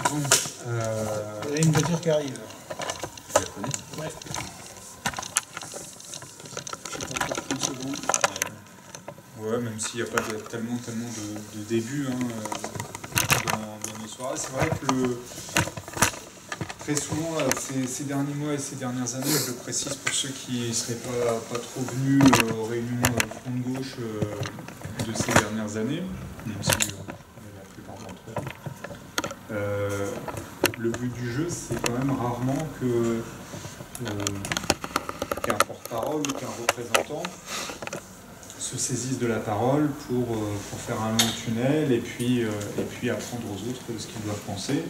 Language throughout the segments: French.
Bon, il y a une voiture qui arrive. tu la connais? Ouais. Je sais pas, encore 30 secondes. Ouais, même s'il n'y a pas tellement de début hein, dans nos soirées. C'est vrai que très souvent, là, ces derniers mois et ces dernières années, je le précise pour ceux qui ne seraient pas trop venus aux réunions front de gauche de ces dernières années, même si la plupart d'entre eux. Le but du jeu, c'est quand même rarement qu'un porte-parole ou qu'un représentant se saisissent de la parole pour faire un long tunnel et puis apprendre aux autres ce qu'ils doivent penser.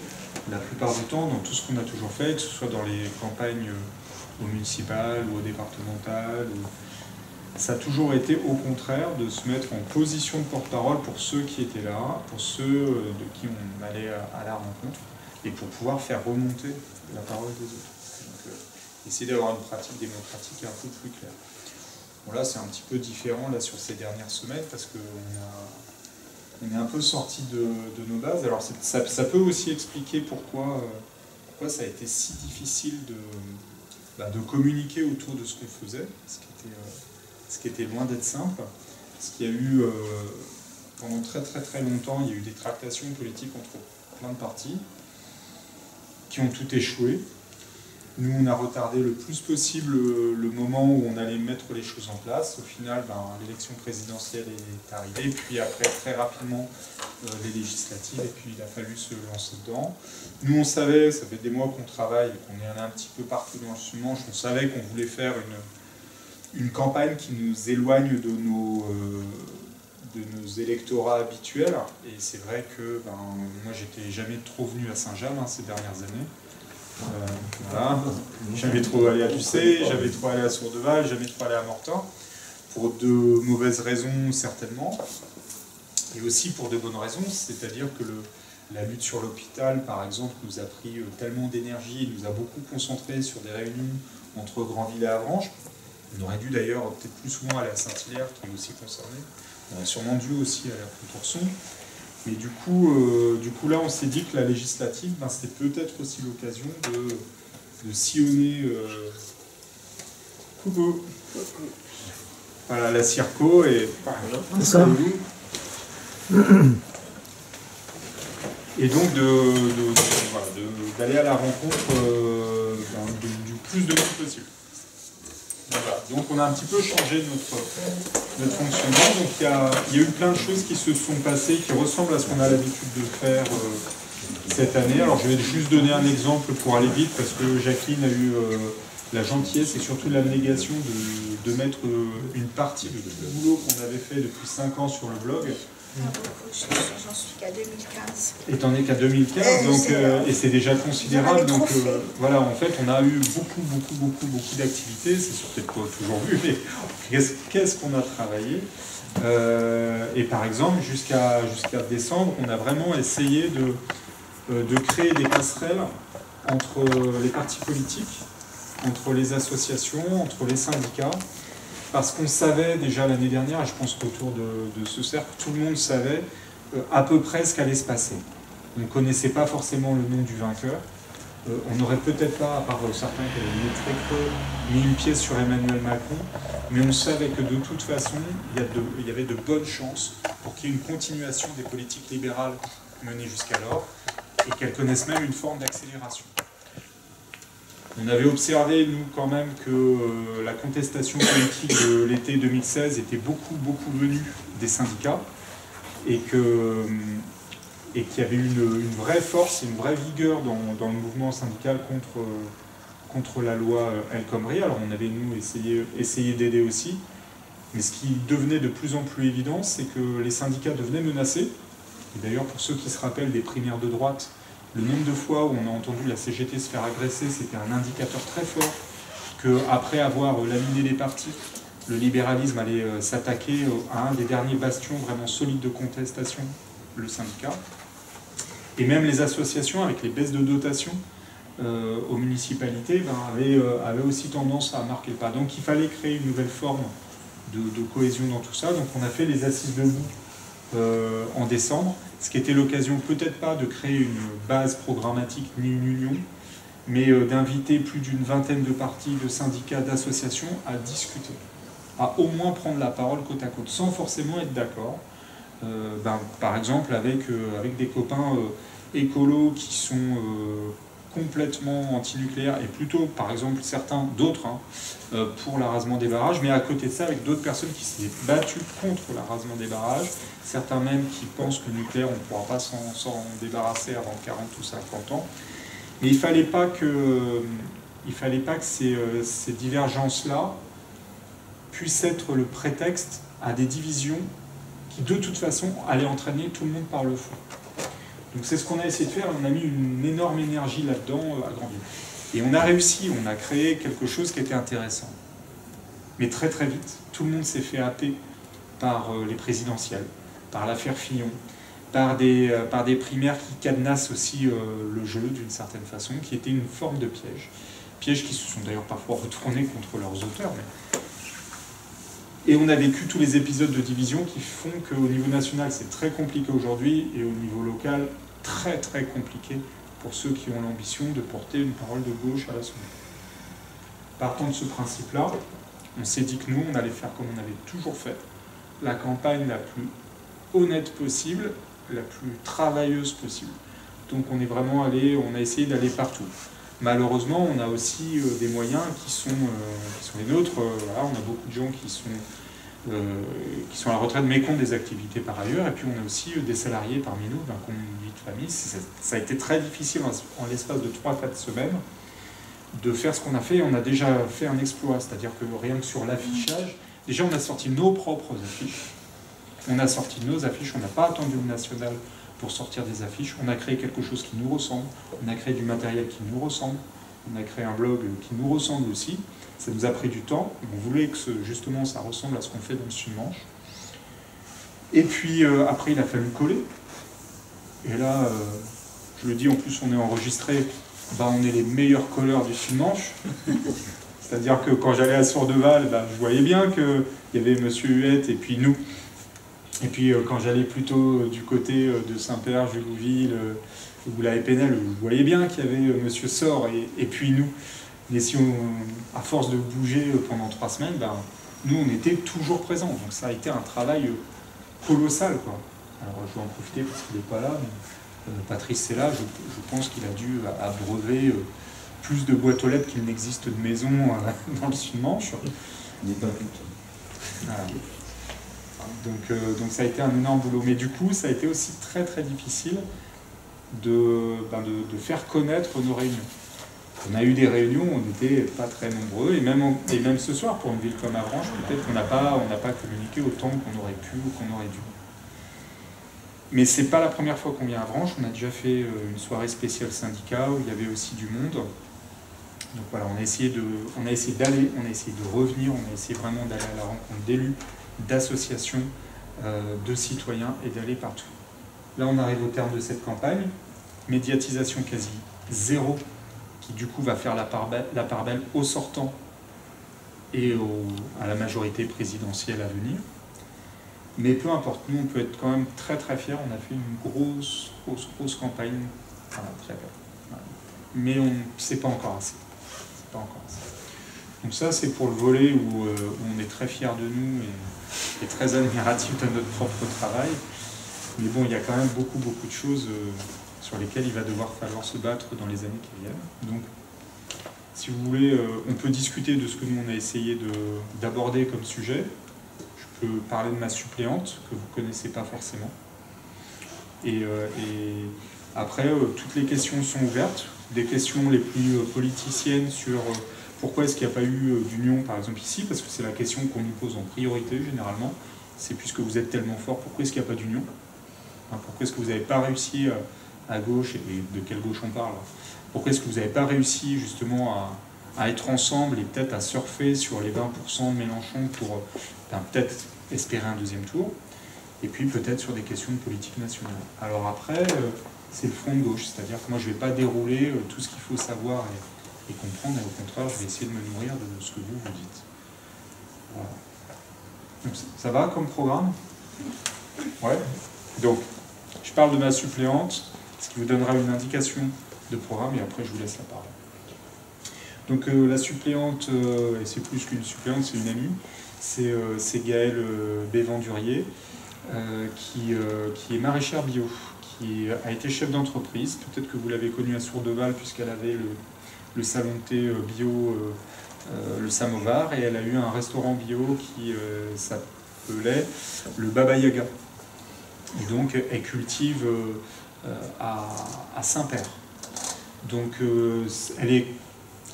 La plupart du temps, dans tout ce qu'on a toujours fait, que ce soit dans les campagnes au municipal ou au départemental, ça a toujours été au contraire de se mettre en position de porte-parole pour ceux qui étaient là, pour ceux de qui on allait à la rencontre, et pour pouvoir faire remonter la parole des autres. Donc, essayer d'avoir une pratique démocratique un peu plus claire. Bon, là, c'est un petit peu différent là, sur ces dernières semaines parce qu'on est un peu sorti de nos bases. Alors, ça peut aussi expliquer pourquoi ça a été si difficile de communiquer autour de ce qu'on faisait, ce qui était loin d'être simple. Parce qu'il y a eu, pendant très très très longtemps, il y a eu des tractations politiques entre plein de partis qui ont tout échoué. Nous, on a retardé le plus possible le moment où on allait mettre les choses en place. Au final, l'élection présidentielle est arrivée, puis après, très rapidement, les législatives, et puis il a fallu se lancer dedans. Nous, on savait, ça fait des mois qu'on travaille, qu'on est allé un petit peu partout dans le Manche, on savait qu'on voulait faire une campagne qui nous éloigne de nos électorats habituels. Et c'est vrai que moi, j'étais jamais trop venu à Saint-James ces dernières années. Voilà. Jamais trop allé à Ducé, jamais trop allé à Sourdeval, jamais trop allé à Mortain, pour de mauvaises raisons certainement, et aussi pour de bonnes raisons, c'est-à-dire que la lutte sur l'hôpital, par exemple, nous a pris tellement d'énergie, nous a beaucoup concentré sur des réunions entre Granville et Avranches. On aurait dû d'ailleurs peut-être plus souvent aller à Saint-Hilaire, qui est aussi concerné. On a sûrement dû aussi aller à Pontorson. Mais du coup, là, on s'est dit que la législative, c'était peut-être aussi l'occasion de sillonner coucou. Voilà, la Circo et ça. Et donc d'aller à la rencontre du plus de monde possible. Voilà. Donc on a un petit peu changé notre fonctionnement. Donc il y a eu plein de choses qui se sont passées, qui ressemblent à ce qu'on a l'habitude de faire cette année. Alors je vais juste donner un exemple pour aller vite, parce que Jacqueline a eu la gentillesse et surtout l'abnégation de mettre une partie de tout le boulot qu'on avait fait depuis 5 ans sur le blog. J'en suis qu'à 2015. Et t'en es qu'à 2015, et c'est déjà considérable. Donc voilà, en fait, on a eu beaucoup d'activités. C'est peut-être pas toujours vu, mais qu'est-ce qu'on a travaillé et par exemple, jusqu'à décembre, on a vraiment essayé de créer des passerelles entre les partis politiques, entre les associations, entre les syndicats. Parce qu'on savait déjà l'année dernière, et je pense qu'autour de ce cercle, tout le monde savait à peu près ce qu'allait se passer. On ne connaissait pas forcément le nom du vainqueur. On n'aurait peut-être pas, à part certains qui avaient mis très creux, mis une pièce sur Emmanuel Macron, mais on savait que de toute façon, il y avait de bonnes chances pour qu'il y ait une continuation des politiques libérales menées jusqu'alors, et qu'elles connaissent même une forme d'accélération. On avait observé, nous, quand même, que la contestation politique de l'été 2016 était beaucoup venue des syndicats et qu'il y avait une vraie force et une vraie vigueur dans le mouvement syndical contre la loi El Khomri. Alors on avait, nous, essayé d'aider aussi, mais ce qui devenait de plus en plus évident, c'est que les syndicats devenaient menacés. Et d'ailleurs, pour ceux qui se rappellent des primaires de droite, le nombre de fois où on a entendu la CGT se faire agresser, c'était un indicateur très fort qu'après avoir laminé les partis, le libéralisme allait s'attaquer à un des derniers bastions vraiment solides de contestation, le syndicat. Et même les associations, avec les baisses de dotation aux municipalités, avaient aussi tendance à marquer le pas. Donc il fallait créer une nouvelle forme de cohésion dans tout ça. Donc on a fait les Assises debout en décembre. ce qui était l'occasion peut-être pas de créer une base programmatique ni une union, mais d'inviter plus d'une vingtaine de partis, de syndicats, d'associations à discuter, à au moins prendre la parole côte à côte, sans forcément être d'accord. Par exemple avec des copains écolos qui sont complètement anti-nucléaires, et plutôt, par exemple, certains, d'autres, pour l'arasement des barrages, mais à côté de ça, avec d'autres personnes qui s'étaient battues contre l'arasement des barrages, certains même qui pensent que le nucléaire, on ne pourra pas s'en débarrasser avant 40 ou 50 ans. Mais il ne fallait pas que ces divergences-là puissent être le prétexte à des divisions qui, de toute façon, allaient entraîner tout le monde par le fond. Donc c'est ce qu'on a essayé de faire, on a mis une énorme énergie là-dedans à Grandville. Et on a réussi, on a créé quelque chose qui était intéressant. Mais très très vite, tout le monde s'est fait happer par les présidentielles, par l'affaire Fillon, par des primaires qui cadenassent aussi le jeu d'une certaine façon, qui était une forme de piège. Pièges qui se sont d'ailleurs parfois retournés contre leurs auteurs. Et on a vécu tous les épisodes de division qui font qu'au niveau national, c'est très compliqué aujourd'hui, et au niveau local, très très compliqué pour ceux qui ont l'ambition de porter une parole de gauche à l'Assemblée. Partant de ce principe-là, on s'est dit que nous, on allait faire comme on avait toujours fait, la campagne la plus honnête possible, la plus travailleuse possible. Donc on est vraiment allé, on a essayé d'aller partout. Malheureusement, on a aussi des moyens qui sont les nôtres. Voilà, on a beaucoup de gens qui sont à la retraite mais qui ont des activités par ailleurs. Et puis on a aussi des salariés parmi nous, qui ont une vie de famille. Ça a été très difficile en l'espace de 3-4 semaines de faire ce qu'on a fait. On a déjà fait un exploit, c'est-à-dire que rien que sur l'affichage, déjà on a sorti nos propres affiches. On a sorti nos affiches, on n'a pas attendu le national pour sortir des affiches. On a créé quelque chose qui nous ressemble, on a créé du matériel qui nous ressemble, on a créé un blog qui nous ressemble aussi. Ça nous a pris du temps, on voulait que justement ça ressemble à ce qu'on fait dans le Sud-Manche. Et puis après il a fallu coller. Et là, je le dis, en plus on est enregistré, on est les meilleurs colleurs du Sud-Manche. C'est-à-dire que quand j'allais à Sourdeval, je voyais bien qu'il y avait Monsieur Huette et puis nous. Et puis quand j'allais plutôt du côté de Saint-Père, Julouville ou la Épinal, je voyais bien qu'il y avait Monsieur Sort et puis nous. Mais si à force de bouger pendant 3 semaines, nous on était toujours présents. Donc ça a été un travail colossal, quoi. Alors je vais en profiter parce qu'il n'est pas là, mais Patrice est là, je pense qu'il a dû abreuver plus de boîtes aux lettres qu'il n'existe de maisons dans le Sud-Manche. Il n'est pas tout. Voilà. Donc ça a été un énorme boulot. Mais du coup, ça a été aussi très très difficile de faire connaître nos réunions. On a eu des réunions, on n'était pas très nombreux, et même ce soir, pour une ville comme Avranches, peut-être qu'on n'a pas communiqué autant qu'on aurait pu ou qu'on aurait dû. Mais c'est pas la première fois qu'on vient à Avranches, on a déjà fait une soirée spéciale syndicat où il y avait aussi du monde. Donc voilà, on a essayé d'aller, on a essayé de revenir, on a essayé vraiment d'aller à la rencontre d'élus, d'associations, de citoyens et d'aller partout. Là, on arrive au terme de cette campagne, médiatisation quasi zéro, qui du coup va faire la part belle au sortant et à la majorité présidentielle à venir. Mais peu importe, nous on peut être quand même très très fiers, on a fait une grosse campagne, voilà, très belle. Voilà. Mais c'est pas encore assez. C'est pas encore assez. Donc ça c'est pour le volet où on est très fiers de nous et très admiratif de notre propre travail. Mais bon, il y a quand même beaucoup de choses sur lesquelles il va falloir se battre dans les années qui viennent. Donc, si vous voulez, on peut discuter de ce que nous on a essayé d'aborder comme sujet. Je peux parler de ma suppléante, que vous ne connaissez pas forcément. Et après, toutes les questions sont ouvertes. Des questions les plus politiciennes sur pourquoi est-ce qu'il n'y a pas eu d'union, par exemple ici, parce que c'est la question qu'on nous pose en priorité, généralement. C'est puisque vous êtes tellement fort, pourquoi est-ce qu'il n'y a pas d'union? Pourquoi est-ce que vous n'avez pas réussi à gauche, et de quelle gauche on parle? Pourquoi est-ce que vous n'avez pas réussi justement à être ensemble et peut-être à surfer sur les 20% de Mélenchon pour peut-être espérer un deuxième tour? Et puis peut-être sur des questions de politique nationale. Alors après, c'est le front de gauche, c'est-à-dire que moi je ne vais pas dérouler tout ce qu'il faut savoir et comprendre, et au contraire je vais essayer de me nourrir de ce que vous dites. Voilà. Donc, ça va comme programme? Ouais. Donc, Je parle de ma suppléante, ce qui vous donnera une indication de programme, et après je vous laisse la parole. Donc la suppléante, et c'est plus qu'une suppléante, c'est une amie, c'est Gaëlle Bévendurier, qui est maraîchère bio, qui a été chef d'entreprise. Peut-être que vous l'avez connue à Sourdeval, puisqu'elle avait le salon de thé bio, le Samovar, et elle a eu un restaurant bio qui s'appelait le Baba Yaga. Et donc elle cultive à Saint-Père. Donc elle est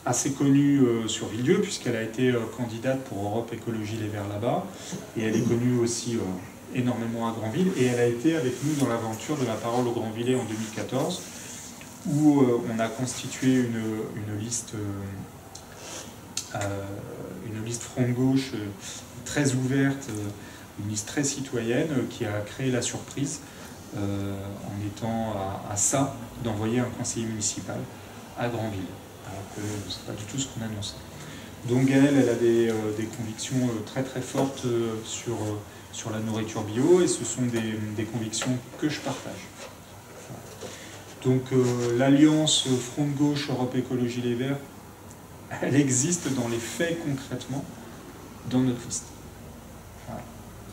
assez connue sur Villedieu, puisqu'elle a été candidate pour Europe Écologie Les Verts là-bas, et elle est connue aussi énormément à Granville, et elle a été avec nous dans l'aventure de la parole au Grand-Villers en 2014, où on a constitué une liste front de gauche très ouverte, une liste très citoyenne, qui a créé la surprise en étant à ça d'envoyer un conseiller municipal à Granville, alors que ce n'est pas du tout ce qu'on annonçait. Donc Gaëlle, elle a des convictions très très fortes sur la nourriture bio, et ce sont des convictions que je partage. Donc l'alliance Front de Gauche, Europe Écologie Les Verts, elle existe dans les faits concrètement dans notre liste. Voilà.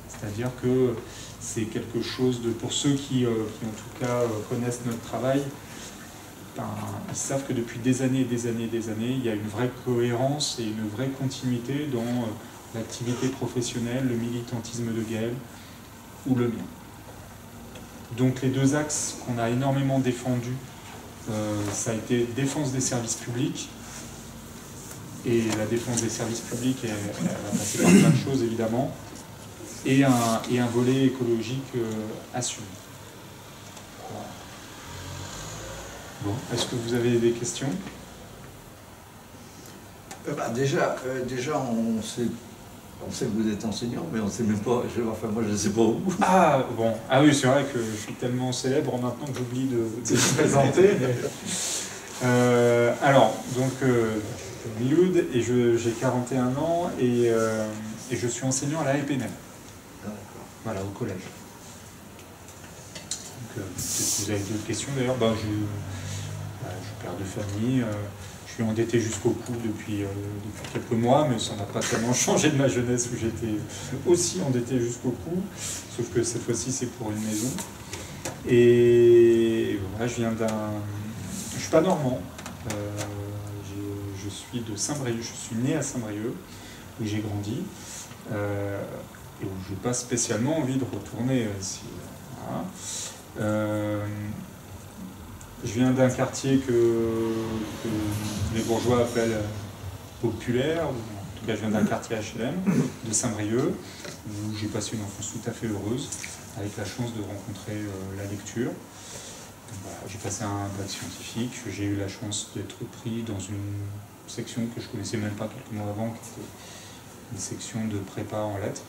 C'est-à-dire que c'est quelque chose de, pour ceux qui en tout cas connaissent notre travail, ben, ils savent que depuis des années et des années et des années, il y a une vraie cohérence et une vraie continuité dans l'activité professionnelle, le militantisme de Gaëlle ou le mien. Donc les deux axes qu'on a énormément défendus, ça a été défense des services publics, et la défense des services publics, elle a passé par plein de choses évidemment, et un volet écologique assumé. Voilà. Bon, est-ce que vous avez des questions? Déjà, on sait que vous êtes enseignant, mais on ne sait même pas, enfin moi je ne sais pas où. Ah bon, ah oui, c'est vrai que je suis tellement célèbre maintenant que j'oublie de me présenter. Mais... alors, donc, Miloud, et j'ai 41 ans, et je suis enseignant à la EPNEL. Voilà, au collège. Donc, peut-être que vous avez d'autres questions d'ailleurs. Je suis père de famille. Je suis endetté jusqu'au cou depuis quelques mois, mais ça n'a pas tellement changé de ma jeunesse où j'étais aussi endetté jusqu'au cou, sauf que cette fois-ci c'est pour une maison. Et voilà, je suis pas normand, je suis de Saint-Brieuc, je suis né à Saint-Brieuc, où j'ai grandi, et où je n'ai pas spécialement envie de retourner. Voilà. Je viens d'un quartier que les bourgeois appellent populaire, en tout cas je viens d'un quartier HLM de Saint-Brieuc, où j'ai passé une enfance tout à fait heureuse, avec la chance de rencontrer la lecture. Voilà, j'ai passé un bac scientifique, j'ai eu la chance d'être pris dans une section que je ne connaissais même pas quelques mois avant, qui était une section de prépa en lettres.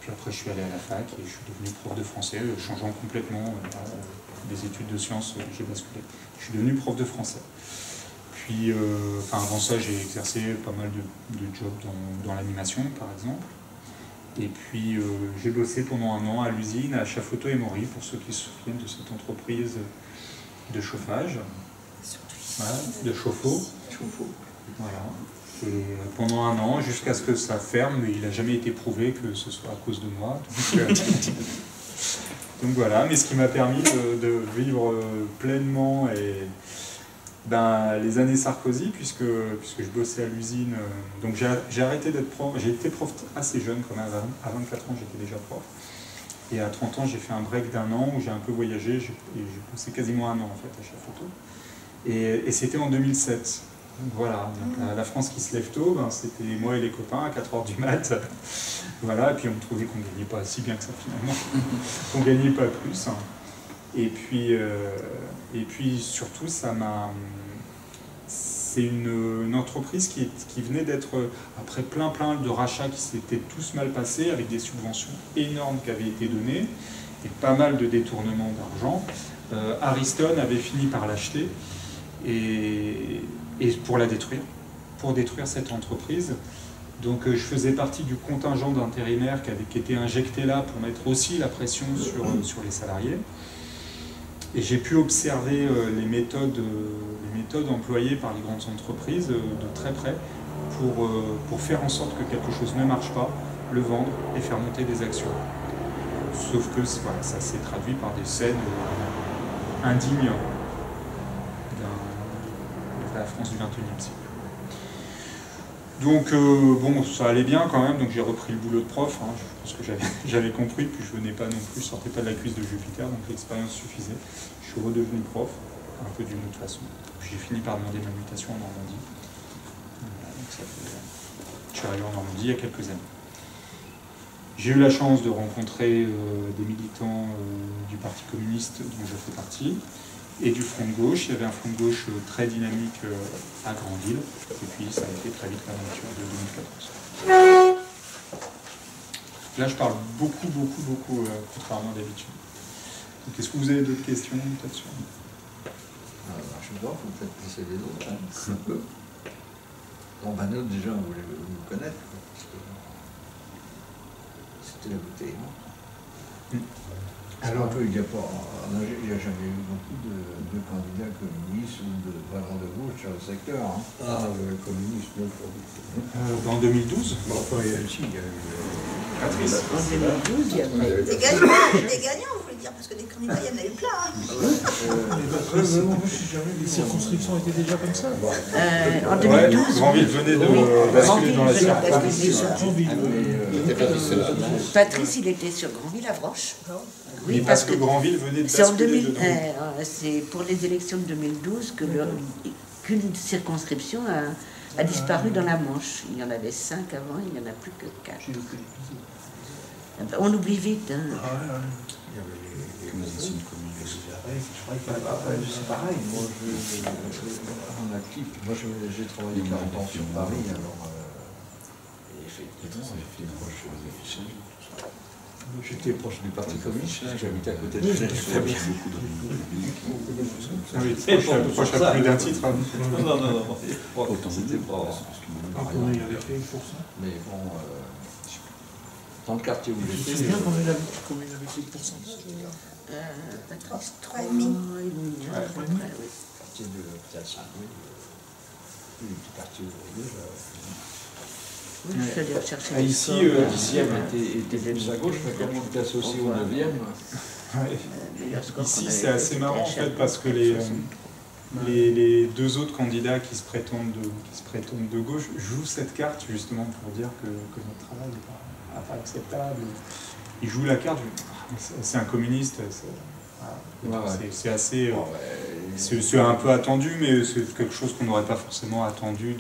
Puis après je suis allé à la fac et je suis devenu prof de français, changeant complètement des études de sciences, j'ai basculé. Je suis devenu prof de français. Puis, avant ça, j'ai exercé pas mal de jobs dans l'animation, par exemple. Et puis, j'ai bossé pendant un an à l'usine, à Chafoto et Maury, pour ceux qui se souviennent de cette entreprise de chauffage, voilà, de chauffe-eau. Voilà. Et pendant un an, jusqu'à ce que ça ferme, mais il n'a jamais été prouvé que ce soit à cause de moi. Donc voilà, mais ce qui m'a permis de vivre pleinement les années Sarkozy, puisque je bossais à l'usine. Donc j'ai arrêté d'être prof, j'ai été prof assez jeune quand même, à 24 ans j'étais déjà prof. Et à 30 ans j'ai fait un break d'un an où j'ai un peu voyagé, j'ai bossé quasiment un an en fait à Chafoto. Et c'était en 2007. Donc voilà, donc la France qui se lève tôt, c'était moi et les copains à 4 h du mat. Voilà, et puis on trouvait qu'on ne gagnait pas si bien que ça finalement, qu'on ne gagnait pas plus. Et puis surtout, c'est une entreprise qui venait d'être, après plein de rachats qui s'étaient tous mal passés, avec des subventions énormes qui avaient été données, et pas mal de détournements d'argent. Ariston avait fini par l'acheter, et pour la détruire, pour détruire cette entreprise, Donc je faisais partie du contingent d'intérimaires qui était injecté là pour mettre aussi la pression sur les salariés. Et j'ai pu observer les méthodes employées par les grandes entreprises de très près pour faire en sorte que quelque chose ne marche pas, le vendre et faire monter des actions. Sauf que voilà, ça s'est traduit par des scènes indignes de la France du XXIe siècle. Donc bon, ça allait bien quand même, donc j'ai repris le boulot de prof, hein. Je pense que j'avais compris, puis je venais pas non plus, je sortais pas de la cuisse de Jupiter, donc l'expérience suffisait. Je suis redevenu prof, un peu d'une autre façon. Puis j'ai fini par demander ma mutation en Normandie. Donc je suis arrivé en Normandie il y a quelques années. J'ai eu la chance de rencontrer des militants du Parti communiste dont je fais partie, et du Front de gauche. Il y avait un Front de gauche très dynamique à Granville, et puis ça a été très vite l'aventure de 2014. Là, je parle beaucoup, contrairement à d'habitude. Est-ce que vous avez d'autres questions peut-être sur... Je sais pas, il faut peut-être laisser les autres, hein, un peu. Bon, ben nous, déjà, on voulait vous connaître, parce que c'était la beauté, non? Alors, il n'y a jamais eu beaucoup de candidats communistes ou vraiment de gauche sur le secteur. Hein. Ah, communiste, non, pas beaucoup. En 2012 Enfin, il y a eu Patrice. En 2012, il y avait des gagnants, vous voulez dire, parce que des candidats, il y en a eu plein. Les circonscriptions étaient déjà comme ça. En 2012, Granville venait de basculer dans la circonscription. Patrice, il était sur Granville-Avroche. Oui, parce que Granville venait de c'est en basculer 2000, dedans. c'est pour les élections de 2012 qu'une circonscription a disparu dans la Manche. Il y en avait 5 avant, il n'y en a plus que 4. On oublie vite. Hein. Il y avait les anciennes communes. C'est pareil, moi en actif, moi j'ai travaillé 40 ans sur Paris, alors effectivement j'étais proche du Parti communiste, j'habitais à côté de Genève. Proche à plus d'un titre. Non, c'était pas... Combien il y avait fait pour ça? Mais bon, dans le quartier où Je j'étais... sais bien combien il avait fait pour ça. Patrice, 3,5. Quartier de l'hôpital Saint-Louis, le petit quartier ouvrier, Oui, je suis allée rechercher les ici, scores. le 10e était plus à gauche, mais comme on était associé au 9e... Ici, c'est assez marrant en fait, parce que les deux autres candidats qui se prétendent de gauche jouent cette carte justement pour dire que notre travail n'est pas acceptable. Ils jouent la carte, c'est un communiste, c'est assez... C'est un peu attendu, mais c'est quelque chose qu'on n'aurait pas forcément attendu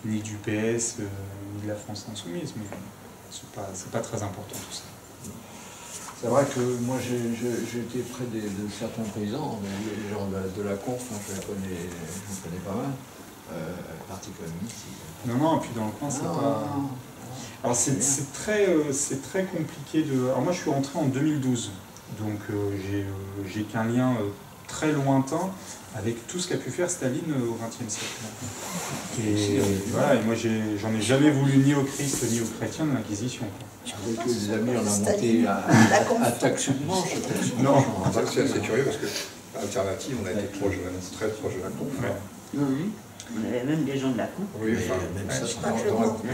ni du PS, ni de la France insoumise, mais c'est pas très important tout ça. C'est vrai que moi j'ai été près de certains paysans, les gens de la conf, hein, je connais pas mal, Parti communiste. Non, et puis dans le coin, c'est pas... Alors c'est très compliqué de... Alors moi je suis rentré en 2012, donc j'ai qu'un lien très lointain avec tout ce qu'a pu faire Staline au XXe siècle. Et voilà, et moi j'en ai jamais voulu ni au Christ ni aux chrétiens de l'Inquisition. Avec des amis, on a monté à Taxud-Manche. Non, C'est assez curieux parce que l'alternative, on a été très proche de la conf. Oui. On avait même des gens de la coupe. Oui, enfin, même ça, Je crois que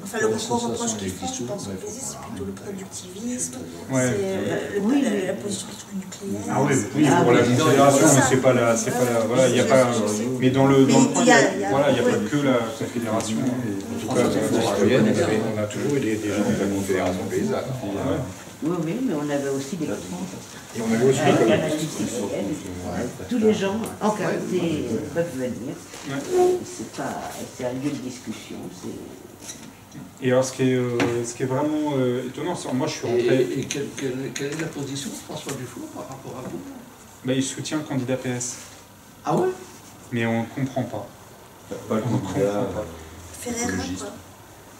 enfin, le gros reproche qu'ils font, je pense, au PC, c'est plutôt le productivisme, ouais. c'est la position nucléaire. Ah oui, pour la Confédération, mais c'est pas la... Voilà, il n'y a pas... Mais dans le coin, voilà, il n'y a pas que la Confédération. en tout cas, on a toujours eu des gens de la Confédération paysanne. Oui, mais on avait aussi des Et on avait aussi tous les gens encadrés peuvent venir. C'est un lieu de discussion. Et alors, ce qui est vraiment étonnant, moi je suis rentré... Et quelle est la position de François Dufour par rapport à vous? Il soutient le candidat PS. Ah ouais? Mais on ne comprend pas. pas le candidat Ferreira, quoi.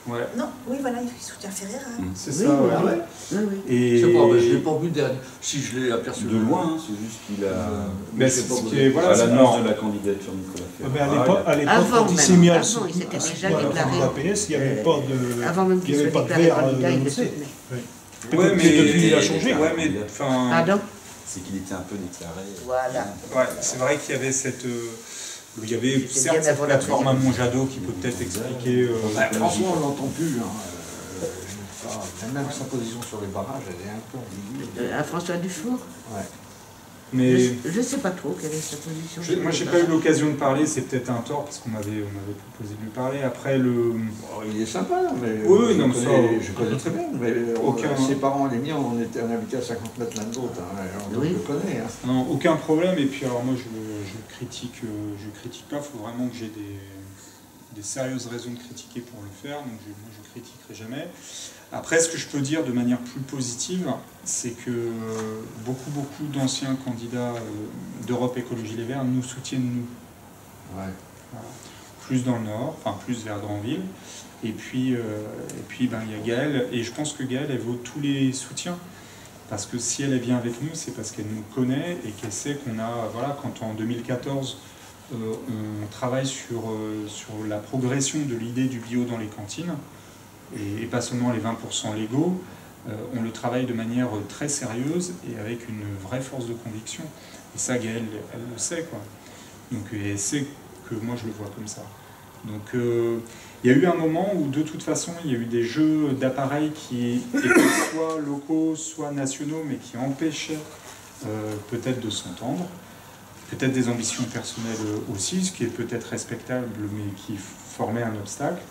Ouais. Non, oui, voilà, il soutient Ferreira. C'est Oui, ça, ouais. Ah ouais? Oui, oui. Et... Je sais pas, mais je l'ai pas vu dernier. Si je l'ai aperçu De loin, hein, c'est juste qu'il a... Mais je sais c'est pas ce vous qui est... Voilà, à c'est l'annonce de la candidature de Nicolas Ah, Ferreira. mais à l'époque, Avant quand il même, s'est mis à avant, il s'était déjà la déclaré. PS, il n'y avait pas de. Avant même qu'il il y avait soit pas de déclaré vert candidat, il le annoncé. soutenait. Ouais, mais depuis, il a changé. Ouais, mais enfin... Pardon? C'est qu'il était un peu déclaré. Voilà. Ouais, c'est vrai qu'il y avait cette... il y avait C'était certes bien cette avant la plateforme à Monjado qui peut peut-être expliquer... franchement, on l'entend plus. Même sa position sur les barrages, elle est un peu ambiguë. À François Dufour? Ouais. Mais Je ne sais pas trop quelle est sa position. moi, j'ai pas eu l'occasion de parler, c'est peut-être un tort, parce qu'on m'avait proposé de lui parler. Après, le... Oh, il est sympa, mais Oui, non, mais je connais très bien. Mais ses parents et les miens, on habitait à 50 mètres l'un de l'autre. On Oui. le connaît. Non, aucun problème. Et puis, alors moi, je critique pas. Il faut vraiment que j'ai des sérieuses raisons de critiquer pour le faire. Donc, moi, je critiquerai jamais. Après, ce que je peux dire de manière plus positive, c'est que beaucoup d'anciens candidats d'Europe Écologie Les Verts nous soutiennent, nous. Ouais. Voilà. Plus dans le nord, enfin plus vers Granville. Et puis ben, il y a Gaëlle. Et je pense que Gaëlle, elle vaut tous les soutiens. Parce que si elle est bien avec nous, c'est parce qu'elle nous connaît et qu'elle sait qu'on a... Voilà, quand en 2014, on travaille sur la progression de l'idée du bio dans les cantines, et pas seulement les 20% légaux, on le travaille de manière très sérieuse et avec une vraie force de conviction. Et ça, Gaëlle, elle le sait, quoi. Donc, elle sait que moi, je le vois comme ça. Donc, il y a eu un moment où, de toute façon, il y a eu des jeux d'appareils qui étaient soit locaux, soit nationaux, mais qui empêchaient peut-être de s'entendre. Peut-être des ambitions personnelles aussi, ce qui est peut-être respectable, mais qui formait un obstacle.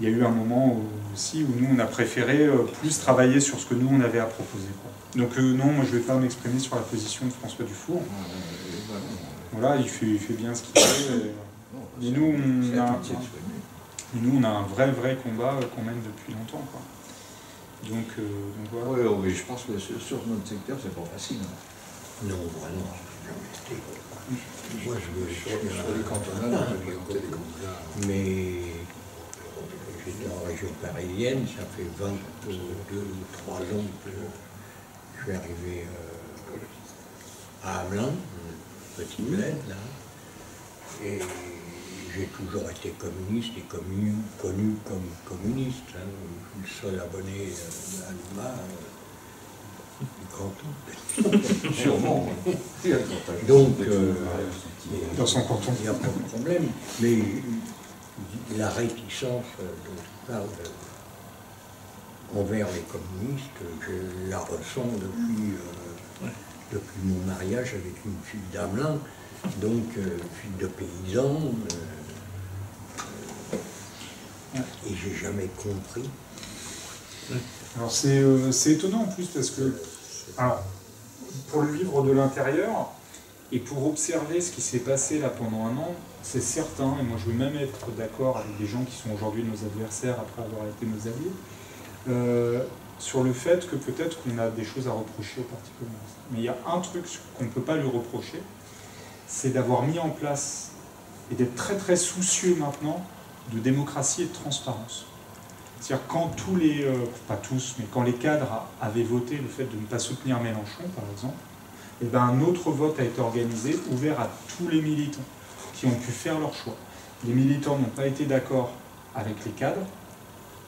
Il y a eu un moment aussi où nous, on a préféré plus travailler sur ce que nous, on avait à proposer, quoi. Donc non, moi, je ne vais pas m'exprimer sur la position de François Dufour. Voilà, il fait bien ce qu'il fait. Mais nous, on a un vrai combat qu'on mène depuis longtemps, quoi. Donc voilà. Oui, je pense que sur notre secteur, c'est pas facile. Non, vraiment, jamais été. Moi, je veux Sur les cantonales, mais j'étais en région parisienne, ça fait 22 ou 3 ans que je suis arrivé à Hamelin, petit bled, là, et j'ai toujours été communiste et connu comme communiste. Hein. Je suis le seul abonné à l'UMA du canton. sûrement. Donc, Dans son canton. il n'y a pas de problème. Mais la réticence dont tu parles envers les communistes, je la ressens depuis mon mariage avec une fille d'Hamelin, donc fille de paysan, et j'ai jamais compris. Alors c'est étonnant en plus parce que, alors, pour le vivre de l'intérieur et pour observer ce qui s'est passé là pendant un an, c'est certain, et moi je veux même être d'accord avec des gens qui sont aujourd'hui nos adversaires après avoir été nos alliés, sur le fait que peut-être qu'on a des choses à reprocher au Parti communiste. Mais il y a un truc qu'on ne peut pas lui reprocher, c'est d'avoir mis en place et d'être très soucieux maintenant de démocratie et de transparence. C'est-à-dire quand tous les, pas tous, mais quand les cadres avaient voté le fait de ne pas soutenir Mélenchon, par exemple, et ben un autre vote a été organisé, ouvert à tous les militants qui ont pu faire leur choix. Les militants n'ont pas été d'accord avec les cadres,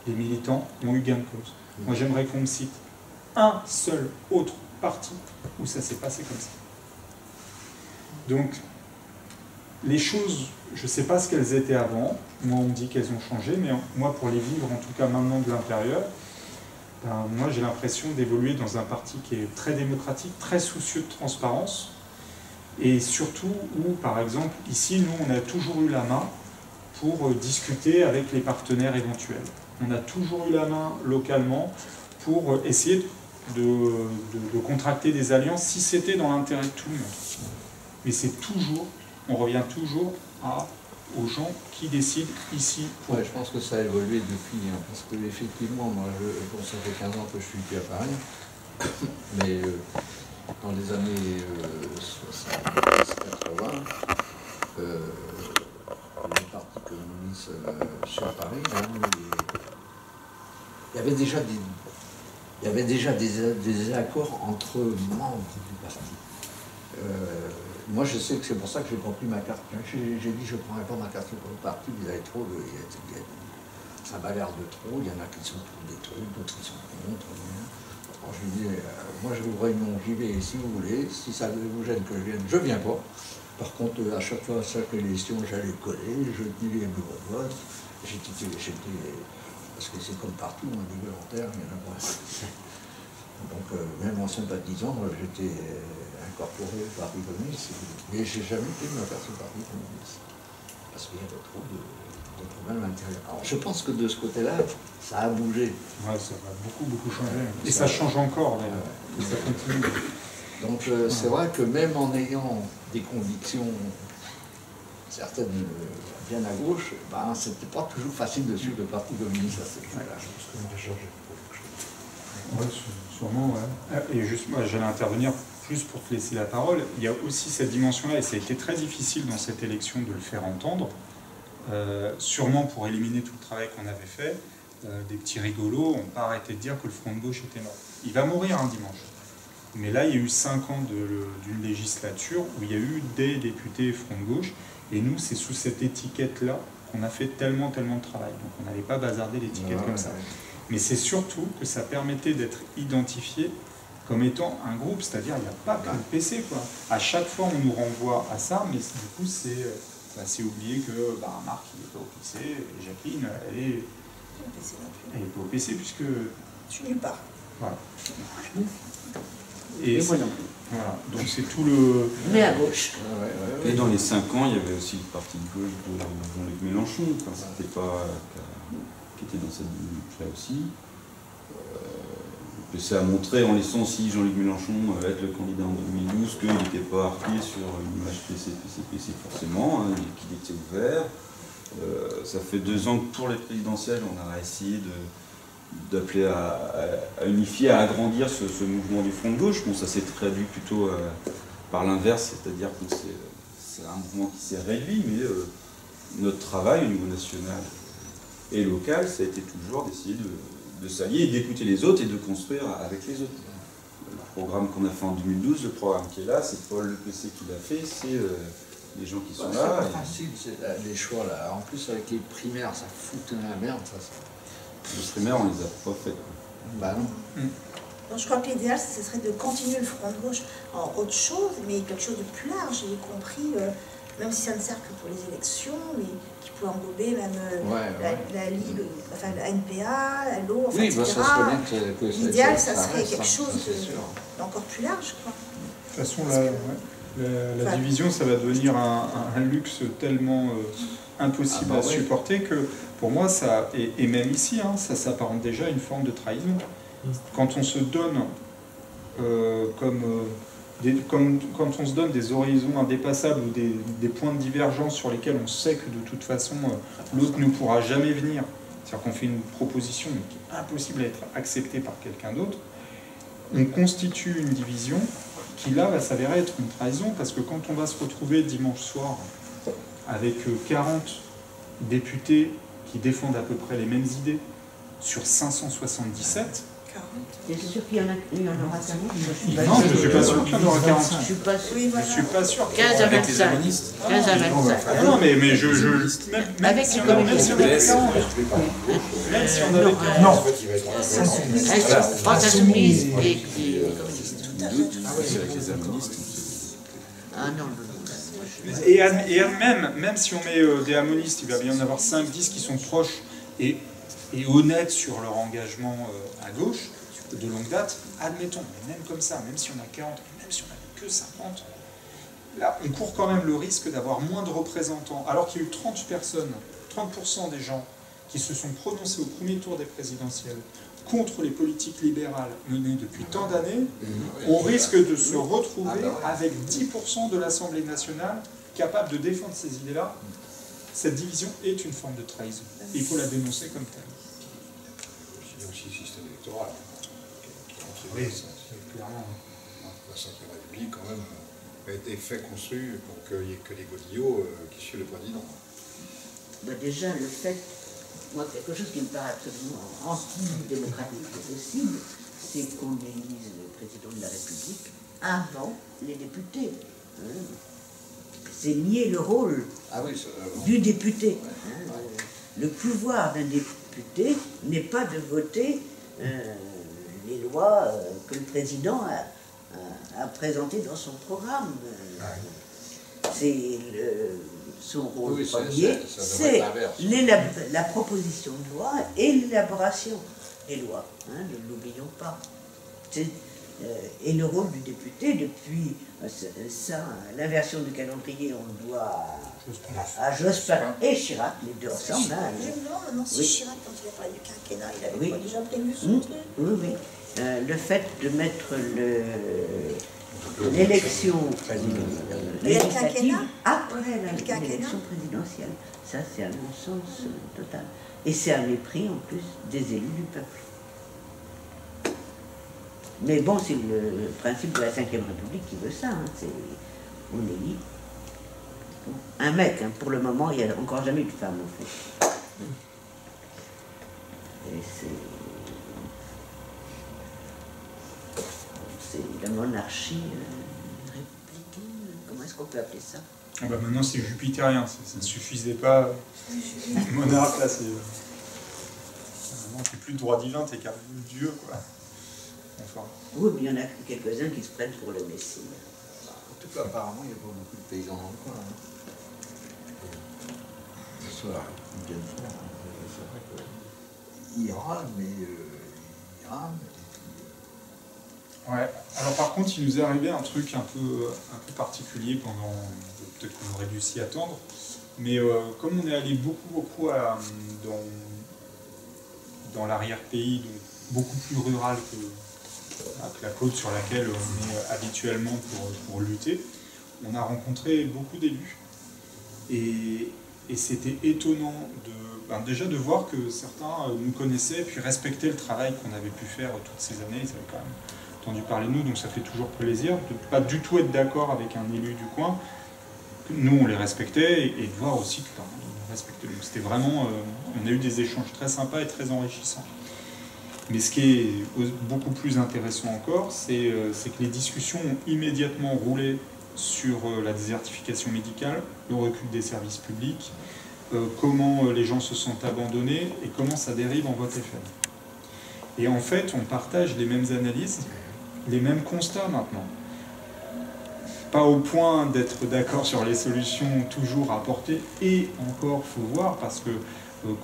les militants ont eu gain de cause. Moi j'aimerais qu'on me cite un seul autre parti où ça s'est passé comme ça. Donc, les choses, je ne sais pas ce qu'elles étaient avant, moi on me dit qu'elles ont changé, mais moi pour les vivre, en tout cas maintenant de l'intérieur, ben, moi j'ai l'impression d'évoluer dans un parti qui est très démocratique, très soucieux de transparence, et surtout où, par exemple, ici, nous on a toujours eu la main pour discuter avec les partenaires éventuels. On a toujours eu la main localement pour essayer de contracter des alliances si c'était dans l'intérêt de tout le monde. Mais c'est toujours, on revient toujours aux gens qui décident ici. Ouais, je pense que ça a évolué depuis, hein, parce que effectivement, moi, ça fait 15 ans que je suis plus à Paris, mais dans les années 70-80, les partis communistes sur Paris, hein, avait déjà des accords entre membres du parti. Moi, je sais que c'est pour ça que j'ai pas pris ma carte. J'ai dit je ne prendrai pas ma carte pour le parti, vous avez trop de... Ça bagarre de trop, il y en a qui sont pour des trucs, d'autres qui sont contre. Alors, je lui dis, moi je vous réunion, j'y vais si vous voulez, si ça vous gêne que je vienne, je viens pas. Par contre, à chaque fois, à chaque élection, j'allais coller, je tenais les bureaux de vote, j'étais, parce que c'est comme partout, des volontaires, il y en a pas. Donc, même en sympathisant, j'étais incorporé au Parti communiste, mais j'ai jamais été me faire ce Parti communiste, parce qu'il y avait trop de problèmes à l'intérieur. Alors, je pense que de ce côté-là, ça a bougé. Ouais, ça va beaucoup changer. Et ça change encore, d'ailleurs. Et ça continue. Donc, c'est vrai que même en ayant des convictions, certaines bien à gauche, ben, c'était pas toujours facile de suivre le Parti communiste à cette époque-là. Ouais, sûrement, ouais. Et juste, moi, j'allais intervenir plus pour te laisser la parole. Il y a aussi cette dimension-là, et ça a été très difficile dans cette élection de le faire entendre, sûrement pour éliminer tout le travail qu'on avait fait. Des petits rigolos, on n'a pas arrêté de dire que le Front de gauche était mort. Il va mourir un dimanche. Mais là, il y a eu 5 ans d'une législature où il y a eu des députés Front de gauche, et nous, c'est sous cette étiquette-là qu'on a fait tellement de travail. Donc on n'allait pas bazarder l'étiquette comme ça. Mais c'est surtout que ça permettait d'être identifié comme étant un groupe, c'est-à-dire il n'y a pas que le PC, quoi. À chaque fois, on nous renvoie à ça, mais du coup, c'est oublié que Marc, il n'est pas au PC, et Jacqueline, elle est pas au PC, puisque... Je suis nulle part. Voilà. Et moi non plus. Voilà, donc c'est tout le... Mais à gauche. Et dans les 5 ans, il y avait aussi le parti de gauche de Jean-Luc Mélenchon, enfin, c'était pas... qui était dans cette dynamique-là aussi. Ça a montré, en laissant aussi Jean-Luc Mélenchon être le candidat en 2012, qu'il n'était pas harqué sur une image PC forcément, hein, qu'il était ouvert. Ça fait 2 ans que pour les présidentielles, on a essayé d'appeler à unifier, à agrandir ce mouvement du Front de gauche. Bon, ça s'est traduit plutôt par l'inverse, c'est-à-dire que c'est un mouvement qui s'est réduit, mais notre travail au niveau national et local, ça a été toujours d'essayer de s'allier et d'écouter les autres et de construire avec les autres. Le programme qu'on a fait en 2012, le programme qui est là, c'est Paul Le PC qui l'a fait, c'est les gens qui sont là. C'est pas facile, les choix là. En plus, avec les primaires, ça fout la merde. Les primaires, on les a pas faites. Bah non. Donc, je crois que l'idéal, ce serait de continuer le Front de gauche en autre chose, mais quelque chose de plus large, y compris, même si ça ne sert que pour les élections, mais qui peut englober même la Ligue, enfin la NPA, l'eau, enfin, etc. L'idéal, ça serait quelque chose d'encore plus large, quoi. De toute façon, la division, ça va devenir un luxe tellement impossible à supporter que, pour moi, ça, et même ici, hein, ça s'apparente déjà à une forme de trahison. Quand on se donne quand on se donne des horizons indépassables ou des points de divergence sur lesquels on sait que de toute façon l'autre ne pourra jamais venir, c'est-à-dire qu'on fait une proposition qui est impossible à être acceptée par quelqu'un d'autre, on constitue une division qui là va s'avérer être une trahison, parce que quand on va se retrouver dimanche soir avec 40 députés qui défendent à peu près les mêmes idées sur 577, Et c'est sûr qu'il y en aura 40. Non, je ne suis pas sûr qu'il y en aura 40. Je suis pas sûr. Oui, voilà. Je suis pas sûr. 15 à 25. 15 à 25. Ah non, mais même Avec si les on avait communistes. même si on avait Non. France Insoumise et C'est avec les amonistes. Ah non. Et même si on met des amonistes, il va bien y en avoir 5-10 qui sont proches et honnêtes sur leur engagement à gauche, de longue date, admettons, mais même comme ça, même si on a 40, même si on n'a que 50, là, on court quand même le risque d'avoir moins de représentants, alors qu'il y a eu 30 personnes, 30% des gens qui se sont prononcés au premier tour des présidentielles contre les politiques libérales menées depuis tant d'années, on risque de se retrouver avec 10% de l'Assemblée nationale capable de défendre ces idées-là. Cette division est une forme de trahison. Il faut la dénoncer comme telle. Il y a aussi le système électoral qui contribue à ça. Clairement. La Ve République, quand même, a été construit pour qu'il n'y ait que les godillots qui suivent le président. Bah déjà, le fait moi, quelque chose qui me paraît absolument anti-démocratique possible, c'est qu'on élise le président de la République avant les députés. Hein. C'est nier le rôle du député. Hein. Le pouvoir d'un député n'est pas de voter les lois que le président a présentées dans son programme. C'est son rôle premier, c'est la proposition de loi et l'élaboration des lois. Hein, ne l'oublions pas. Et le rôle du député, depuis l'inversion du calendrier, on doit à Jospin et Chirac, les deux ensemble. Hein, non, c'est Chirac, quand il a parlé du quinquennat, il avait déjà prévu son truc. Oui. Le fait de mettre l'élection législative après l'élection présidentielle, ça c'est un non-sens total. Et c'est un mépris en plus des élus du peuple. Mais bon, c'est le principe de la Ve République qui veut ça. Hein. On élit un mec. Hein. Pour le moment, il n'y a encore jamais eu de femme, en fait. Et c'est la monarchie républicaine. Comment est-ce qu'on peut appeler ça? Ah bah maintenant, c'est jupitérien. Ça ne suffisait pas. Le monarque, là, c'est plus de droit divin, t'es carrément Dieu, quoi. Enfin. Oui, mais il y en a quelques-uns qui se prennent pour le Messie. En tout cas, apparemment, il n'y a pas beaucoup de paysans dans le coin. Hein. Ce soir, ils viennent faire. C'est vrai qu'ils râlent, mais ils râlent. Ouais. Alors par contre, il nous est arrivé un truc un peu particulier pendant... Peut-être qu'on aurait dû s'y attendre. Mais comme on est allé beaucoup dans l'arrière-pays, donc beaucoup plus rural que la côte sur laquelle on est habituellement pour lutter, on a rencontré beaucoup d'élus. Et c'était étonnant déjà de voir que certains nous connaissaient et puis respectaient le travail qu'on avait pu faire toutes ces années. Ils avaient quand même entendu parler de nous, donc ça fait toujours plaisir de ne pas du tout être d'accord avec un élu du coin. Nous, on les respectait et de voir aussi qu'ils nous respectaient. Donc c'était vraiment... on a eu des échanges très sympas et très enrichissants. Mais ce qui est beaucoup plus intéressant encore, c'est que les discussions ont immédiatement roulé sur la désertification médicale, le recul des services publics, comment les gens se sentent abandonnés et comment ça dérive en vote FM. Et en fait, on partage les mêmes analyses, les mêmes constats maintenant. Pas au point d'être d'accord sur les solutions toujours à apporter, et encore, faut voir, parce que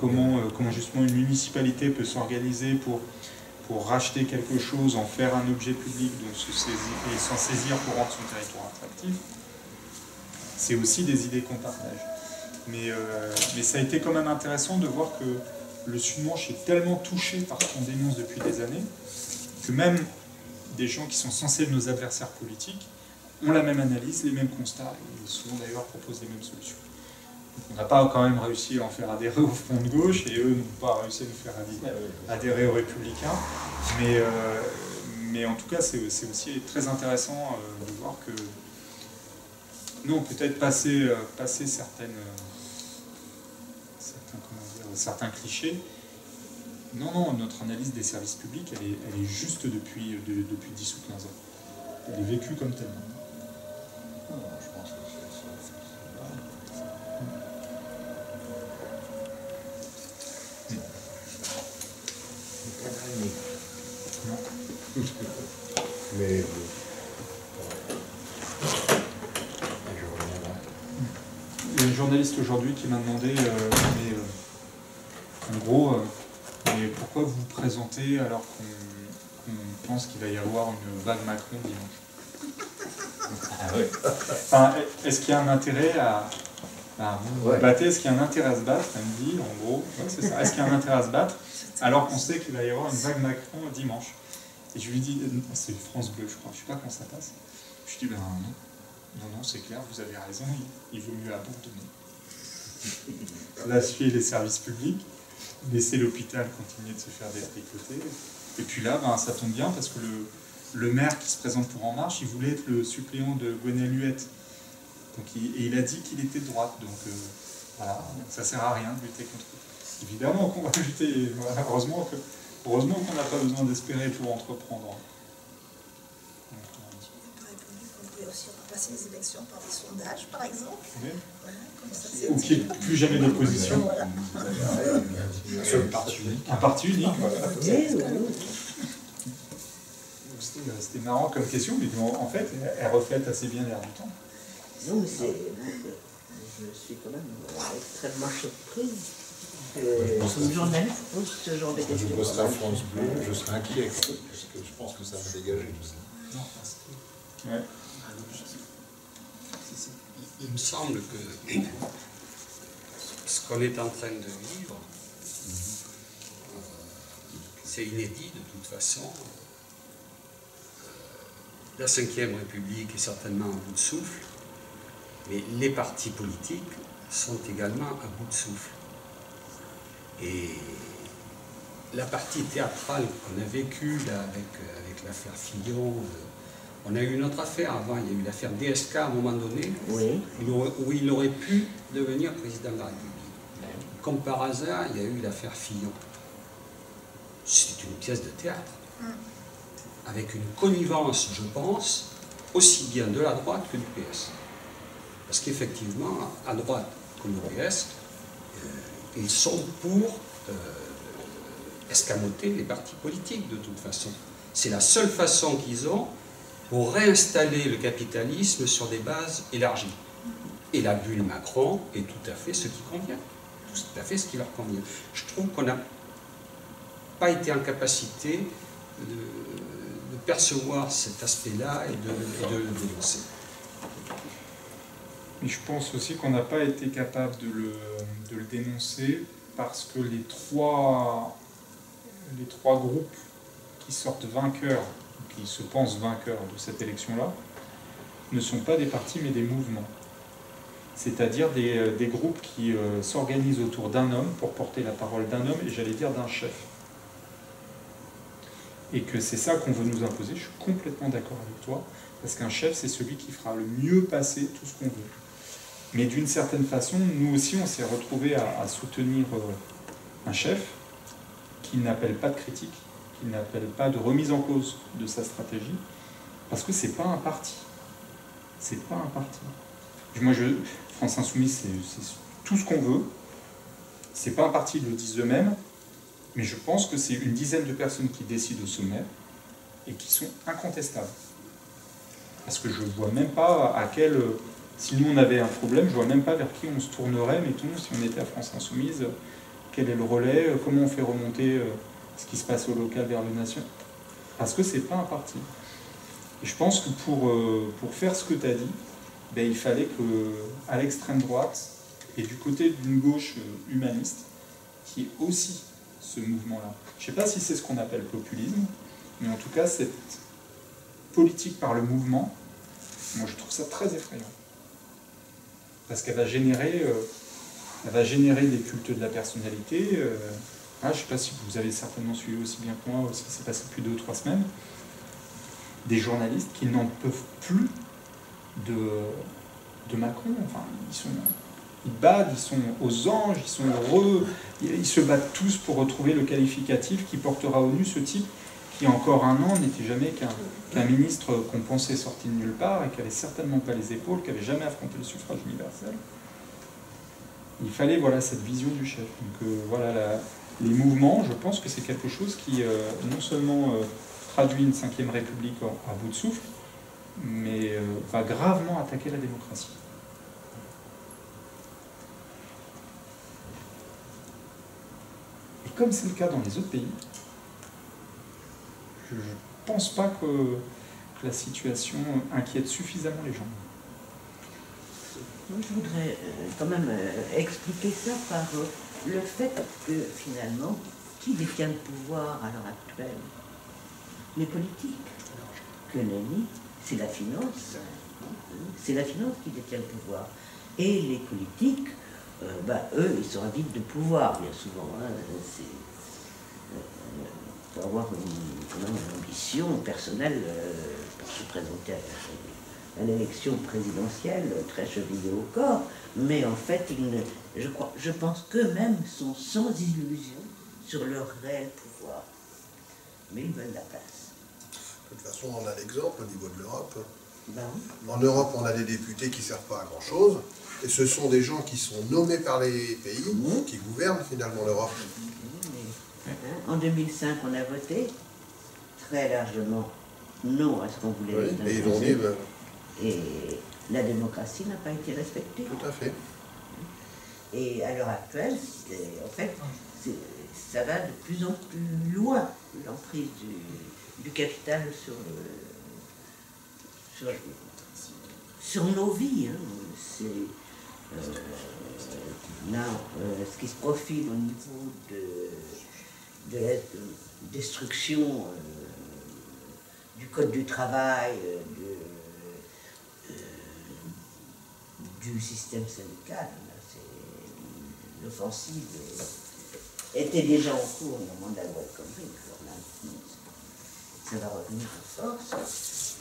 comment justement une municipalité peut s'organiser pour racheter quelque chose, en faire un objet public, donc et s'en saisir pour rendre son territoire attractif, c'est aussi des idées qu'on partage. Mais ça a été quand même intéressant de voir que le Sud-Manche est tellement touché par ce qu'on dénonce depuis des années, que même des gens qui sont censés être nos adversaires politiques ont la même analyse, les mêmes constats, et souvent d'ailleurs proposent les mêmes solutions. On n'a pas quand même réussi à en faire adhérer au Front de gauche, et eux n'ont pas réussi à nous faire adhérer aux Républicains. Mais en tout cas, c'est aussi très intéressant de voir que nous, peut-être passer certains clichés. Non, notre analyse des services publics, elle est juste depuis 10 ou 15 ans. Elle est vécue comme telle. Je pense que Mais il y a une journaliste aujourd'hui qui m'a demandé, en gros, mais pourquoi vous vous présentez alors qu'on pense qu'il va y avoir une vague Macron dimanche? Ah ouais. Enfin, est-ce qu'il y a un intérêt à vous battez, est-ce qu'il y a un intérêt à se battre? Elle me dit, en gros, c'est ça. Est-ce qu'il y a un intérêt à se battre alors qu'on sait qu'il va y avoir une vague Macron dimanche? Et je lui dis, c'est France Bleu, je crois, je ne sais pas quand ça passe. Je lui dis, ben non, c'est clair, vous avez raison, il vaut mieux abandonner. Lâcher les services publics, laisser l'hôpital continuer de se faire détricoter. Et puis là, ça tombe bien parce que le maire qui se présente pour En Marche, il voulait être le suppléant de Gwenaëlle Huette. Donc, et il a dit qu'il était de droite, donc voilà, ça ne sert à rien de lutter contre eux. Évidemment qu'on va lutter. Voilà, heureusement qu'on n'a pas besoin d'espérer pour entreprendre. On pouvait aussi remplacer les élections par des sondages, par exemple. Oui. Voilà, comme ça, Ou qu'il n'y ait plus jamais d'opposition. Voilà. Seul parti unique. Un parti unique, voilà. Oui. C'était marrant comme question, mais en fait, elle reflète assez bien l'air du temps. Non, mais je suis quand même extrêmement surprise que une journaliste pose ce genre de Quand je questions. bosserai à France Bleu, je serai inquiet, parce que je pense que ça va dégager tout ça. Ouais. Il me semble que ce qu'on est en train de vivre, c'est inédit de toute façon. La Ve République est certainement à bout de souffle, mais les partis politiques sont également à bout de souffle. Et la partie théâtrale qu'on a vécue là, avec l'affaire Fillon, on a eu une autre affaire avant, il y a eu l'affaire DSK à un moment donné, Oui. où il aurait pu devenir président de la République. Comme par hasard, il y a eu l'affaire Fillon. C'est une pièce de théâtre, avec une connivence, je pense, aussi bien de la droite que du PS. Parce qu'effectivement, à droite comme au PS, ils sont pour escamoter les partis politiques de toute façon. C'est la seule façon qu'ils ont pour réinstaller le capitalisme sur des bases élargies. Et la bulle Macron est tout à fait ce qui convient. Tout à fait ce qui leur convient. Je trouve qu'on n'a pas été en capacité de percevoir cet aspect-là et de le dénoncer. Mais je pense aussi qu'on n'a pas été capable de le dénoncer parce que les trois groupes qui sortent vainqueurs, qui se pensent vainqueurs de cette élection-là, ne sont pas des partis mais des mouvements. C'est-à-dire des groupes qui s'organisent autour d'un homme pour porter la parole d'un homme et j'allais dire d'un chef. Et que c'est ça qu'on veut nous imposer, je suis complètement d'accord avec toi, parce qu'un chef, c'est celui qui fera le mieux passer tout ce qu'on veut. Mais d'une certaine façon, nous aussi, on s'est retrouvés à soutenir un chef qui n'appelle pas de critique, qui n'appelle pas de remise en cause de sa stratégie, parce que c'est pas un parti. C'est pas un parti. Moi, France Insoumise, c'est tout ce qu'on veut. C'est pas un parti, ils le disent eux-mêmes, mais je pense que c'est une dizaine de personnes qui décident au sommet et qui sont incontestables. Parce que je vois même pas à quel... Si nous on avait un problème, je vois même pas vers qui on se tournerait, mettons, si on était à France Insoumise, quel est le relais, comment on fait remonter ce qui se passe au local vers le nation. Parce que c'est pas un parti. Et je pense que pour faire ce que tu as dit, ben, il fallait qu'à l'extrême droite et du côté d'une gauche humaniste, qui est aussi ce mouvement-là. Je ne sais pas si c'est ce qu'on appelle populisme, mais en tout cas, cette politique par le mouvement, moi je trouve ça très effrayant. Parce qu'elle va générer des cultes de la personnalité. Je ne sais pas si vous avez certainement suivi aussi bien que moi ce qui s'est passé depuis 2 ou 3 semaines. Des journalistes qui n'en peuvent plus de Macron. Enfin, ils battent, ils sont aux anges, ils sont heureux, ils se battent tous pour retrouver le qualificatif qui portera au nu ce type qui, encore un an, n'était jamais qu'un ministre qu'on pensait sorti de nulle part et qui n'avait certainement pas les épaules, qui n'avait jamais affronté le suffrage universel. Il fallait cette vision du chef. Donc les mouvements, je pense que c'est quelque chose qui non seulement traduit une 5e République à bout de souffle, mais va gravement attaquer la démocratie. Et comme c'est le cas dans les autres pays, je ne pense pas que la situation inquiète suffisamment les gens. Moi, je voudrais quand même expliquer ça par le fait que finalement, qui détient le pouvoir à l'heure actuelle? Les politiques. Que nenni, c'est la finance. C'est la finance qui détient le pouvoir. Et les politiques, eux, ils sont avides de pouvoir, bien souvent. Il faut avoir quand même une ambition personnelle pour se présenter à l'élection présidentielle, très chevillés au corps, mais en fait, je pense qu'eux-mêmes sont sans illusion sur leur réel pouvoir. Mais ils veulent la place. De toute façon, on a l'exemple au niveau de l'Europe. Ben, En Europe, on a des députés qui ne servent pas à grand-chose, et ce sont des gens qui sont nommés par les pays, qui gouvernent finalement l'Europe. En 2005, on a voté très largement non à ce qu'on voulait. Oui, et ils ont dit... Et la démocratie n'a pas été respectée. Tout à fait. Et à l'heure actuelle, en fait, ça va de plus en plus loin, l'emprise du capital sur nos vies. Hein. Là, ce qui se profile au niveau de la destruction du code du travail, du système syndical, l'offensive était déjà en cours au moment de la loi El Khomri. Ça va revenir en force.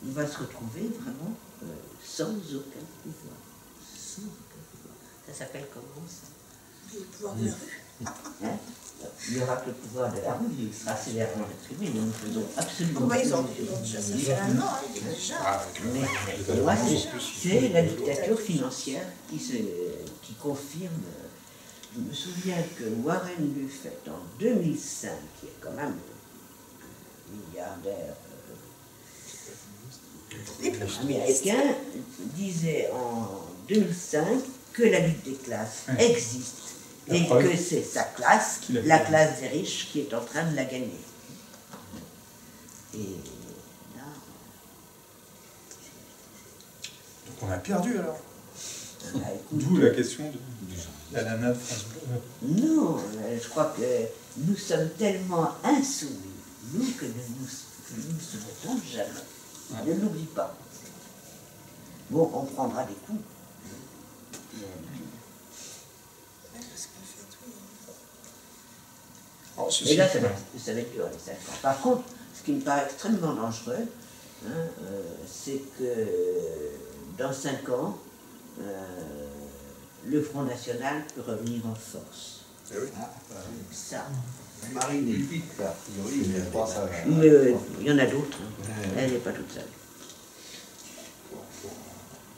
On va se retrouver vraiment sans aucun pouvoir. Sans aucun pouvoir. Ça s'appelle comment ça? Le pouvoir de la rue. Hein? Il y aura que le pouvoir de la rue, il sera sévèrement réprimé, nous ne faisons absolument pas. Ils ont déjà ça fait un an, déjà. Mais moi, c'est la dictature financière qui confirme. Je me souviens que Warren Buffett, en 2005, qui est quand même un milliardaire américain, disait en 2005 que la lutte des classes existe. Et que c'est sa classe, la classe des riches, qui est en train de la gagner. Et là... Donc on a perdu alors. D'où la question de la nana de France Bleu. Non, je crois que nous sommes tellement insoumis, nous, que nous ne souhaitons jamais. Ne l'oublie pas. Bon, on prendra des coups. Et là, ça va être dur, les 5 ans. Par contre, ce qui me paraît extrêmement dangereux, hein, c'est que dans 5 ans, le Front National peut revenir en force. Eh oui. Ça. Marine est vite, a priori, je pense à... Mais il y en a d'autres. Hein. Elle n'est pas toute seule.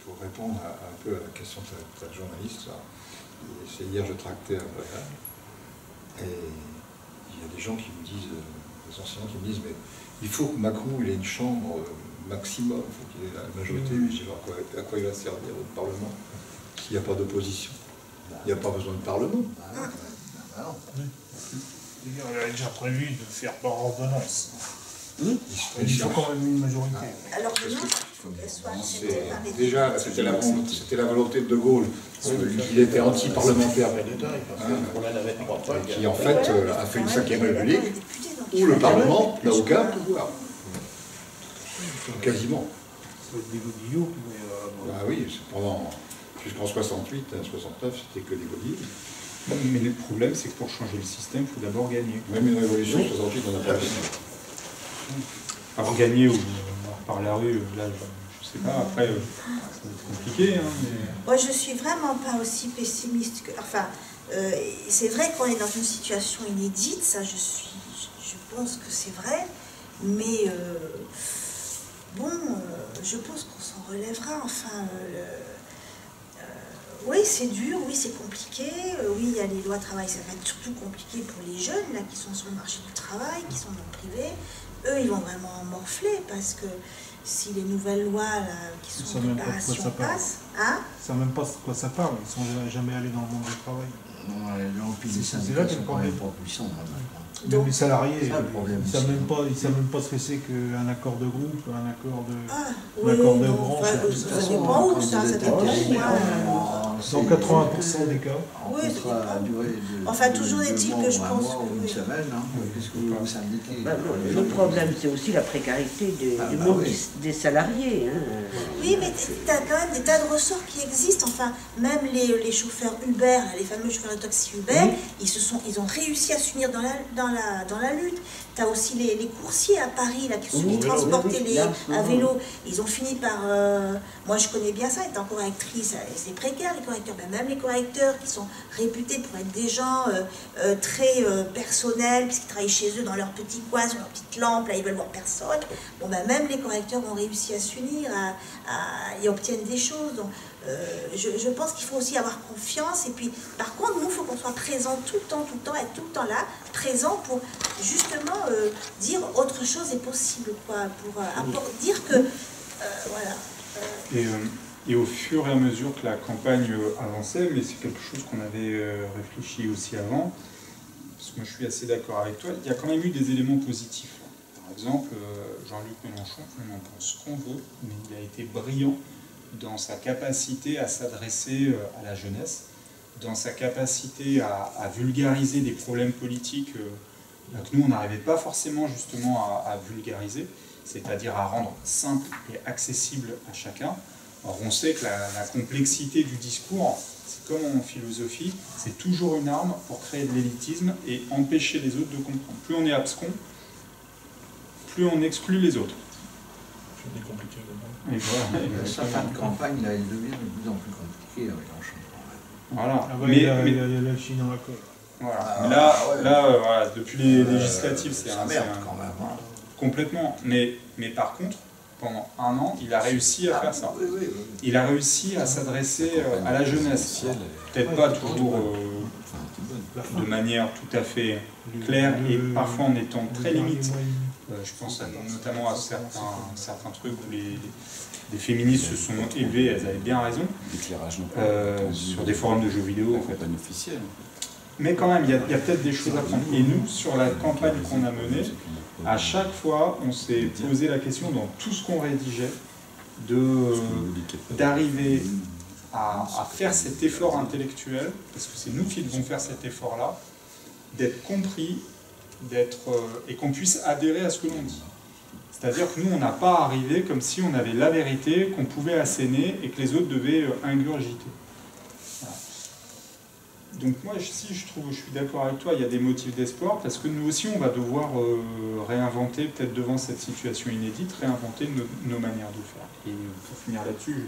Pour répondre un peu à la question de ta journaliste, c'est hier je tractais un voyage, et il y a des gens qui me disent, des enseignants qui me disent, mais il faut que Macron il ait une chambre maximum, il faut qu'il ait la majorité, mais je dis à quoi il va servir le Parlement s'il n'y a pas d'opposition? Il n'y a pas besoin de Parlement. On avait déjà prévu de faire par ordonnance. Il faut quand même une majorité. Alors que non, il faut qu'elle soit acceptée par les déjà, c'était la volonté de De Gaulle. Il était anti-parlementaire, qui en fait a fait une 5e République où le Parlement n'a aucun pouvoir. Quasiment. Ça va être des godillots, mais... Ah oui, jusqu'en 68, 69, c'était que des godillots. Mais le problème, c'est que pour changer le système, il faut d'abord gagner. Même une révolution, 68, on n'a pas gagné. Alors gagner par la rue, là, je sais pas, après, ça va être compliqué. Hein, mais... Moi, je suis vraiment pas aussi pessimiste que... Enfin, c'est vrai qu'on est dans une situation inédite, ça, je pense que c'est vrai, mais je pense qu'on s'en relèvera, enfin... oui, c'est dur, oui, c'est compliqué, oui, il y a les lois de travail, ça va être surtout compliqué pour les jeunes, là, qui sont sur le marché du travail, qui sont dans le privé. Eux, ils vont vraiment morfler, parce que si les nouvelles lois, là, qui sont en préparation passent, hein? Ils ne savent même pas de quoi ça parle, ils ne sont jamais allés dans le monde du travail. C'est là que le problème. Pas puissant, Même les salariés, ils ne savent même pas ce que c'est qu'un accord de groupe, un accord de branche. Ça dépend où, ça dépend où. c'est... Dans 80% des cas. Oui, à durée de... Enfin, toujours est-il que je pense que... Une semaine, hein. Qu'est-ce que vous syndiquez? Le problème, c'est aussi la précarité du monde des salariés. Hein. Oui, mais tu as quand même des tas de ressorts qui existent. Enfin, même les chauffeurs Uber, les fameux chauffeurs de taxi Uber, ils ont réussi à s'unir dans la lutte. Tu as aussi les coursiers à Paris là, qui transportaient à vélo. Ils ont fini par... moi, je connais bien ça, étant correctrice. C'est précaire, les correcteurs. Ben, même les correcteurs qui sont réputés pour être des gens très personnels, puisqu'ils travaillent chez eux dans leur petit coin, sur leur petite lampe, là, ils veulent voir personne. Bon, ben, même les correcteurs ont réussi à s'unir et obtiennent des choses. Donc, je pense qu'il faut aussi avoir confiance. Et puis, par contre, nous, il faut qu'on soit présent tout le temps, être tout le temps là, présent pour justement dire autre chose est possible, quoi, pour dire que, voilà. Et au fur et à mesure que la campagne avançait, mais c'est quelque chose qu'on avait réfléchi aussi avant, parce que moi je suis assez d'accord avec toi, il y a quand même eu des éléments positifs. Par exemple, Jean-Luc Mélenchon, on en pense qu'on veut, mais il a été brillant dans sa capacité à s'adresser à la jeunesse, dans sa capacité à vulgariser des problèmes politiques que nous on n'arrivait pas forcément justement à vulgariser, c'est-à-dire à rendre simple et accessible à chacun. Alors on sait que la complexité du discours, c'est comme en philosophie, c'est toujours une arme pour créer de l'élitisme et empêcher les autres de comprendre. Plus on est abscon, plus on exclut les autres. C'est compliqué. Et voilà, sa fin de campagne, là, elle devient de plus en plus compliquée avec Mélenchon. Voilà. Ah ouais, il y a la Chine en accord. Voilà. Voilà, depuis les législatives, c'est un merde quand même. Hein. Complètement. Mais par contre, pendant un an, il a réussi à faire ça. Il a réussi à s'adresser à la jeunesse. Peut-être pas toujours de manière tout à fait claire et parfois en étant très limite. Je pense notamment à certains trucs où les féministes se sont élevées, elles avaient bien raison, sur des forums de jeux vidéo en fait. Mais quand même, il y a peut-être des choses à prendre. Et nous, sur la campagne qu'on a menée, à chaque fois, on s'est posé la question dans tout ce qu'on rédigeait, d'arriver à faire cet effort intellectuel, parce que c'est nous qui devons faire cet effort-là, d'être compris, et qu'on puisse adhérer à ce que l'on dit. C'est-à-dire que nous, on n'a pas arrivé comme si on avait la vérité, qu'on pouvait asséner et que les autres devaient ingurgiter. Voilà. Donc moi, si je suis d'accord avec toi, il y a des motifs d'espoir, parce que nous aussi, on va devoir réinventer, peut-être devant cette situation inédite, réinventer nos manières de faire. Et pour finir là-dessus,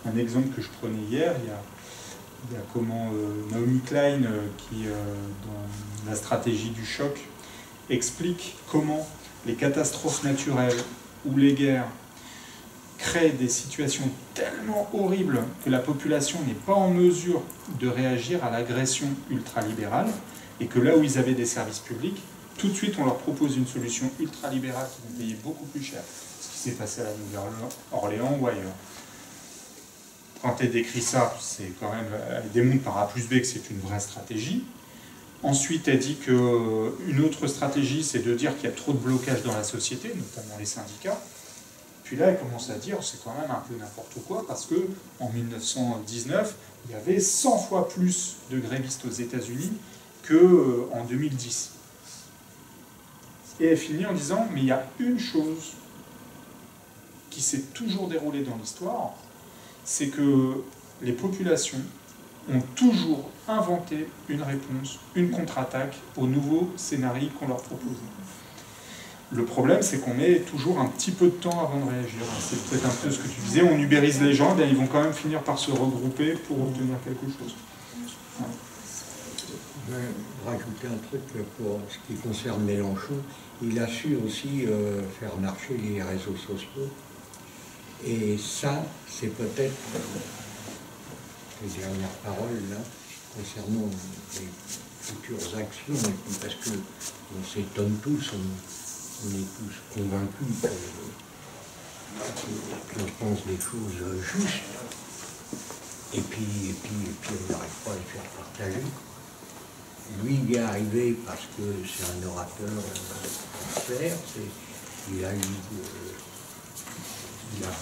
un exemple que je prenais hier, il y a comment Naomi Klein, qui dans la stratégie du choc, explique comment les catastrophes naturelles ou les guerres créent des situations tellement horribles que la population n'est pas en mesure de réagir à l'agression ultralibérale et que là où ils avaient des services publics, tout de suite on leur propose une solution ultralibérale qui vont payer beaucoup plus cher. Ce qui s'est passé à la Nouvelle-Orléans ou ailleurs. Quand elle décrit ça, c'est quand même, elle démontre par A plus B que c'est une vraie stratégie. Ensuite, elle dit qu'une autre stratégie, c'est de dire qu'il y a trop de blocages dans la société, notamment les syndicats. Puis là, elle commence à dire c'est quand même un peu n'importe quoi, parce qu'en 1919, il y avait 100 fois plus de grévistes aux États-Unis qu'en 2010. Et elle finit en disant mais il y a une chose qui s'est toujours déroulée dans l'histoire, c'est que les populations ont toujours inventé une réponse, une contre-attaque aux nouveaux scénarios qu'on leur propose. Le problème, c'est qu'on met toujours un petit peu de temps avant de réagir. C'est peut-être un peu ce que tu disais, on ubérise les gens, bien, ils vont quand même finir par se regrouper pour obtenir quelque chose. Ouais. Je vais rajouter un truc pour ce qui concerne Mélenchon. Il a su aussi faire marcher les réseaux sociaux. Et ça, c'est peut-être les dernières paroles là, concernant les futures actions, et puis parce qu'on s'étonne tous, on est tous convaincus qu'on pense des choses justes, et puis on n'arrive pas à les faire partager. Lui, il est arrivé parce que c'est un orateur expert, il a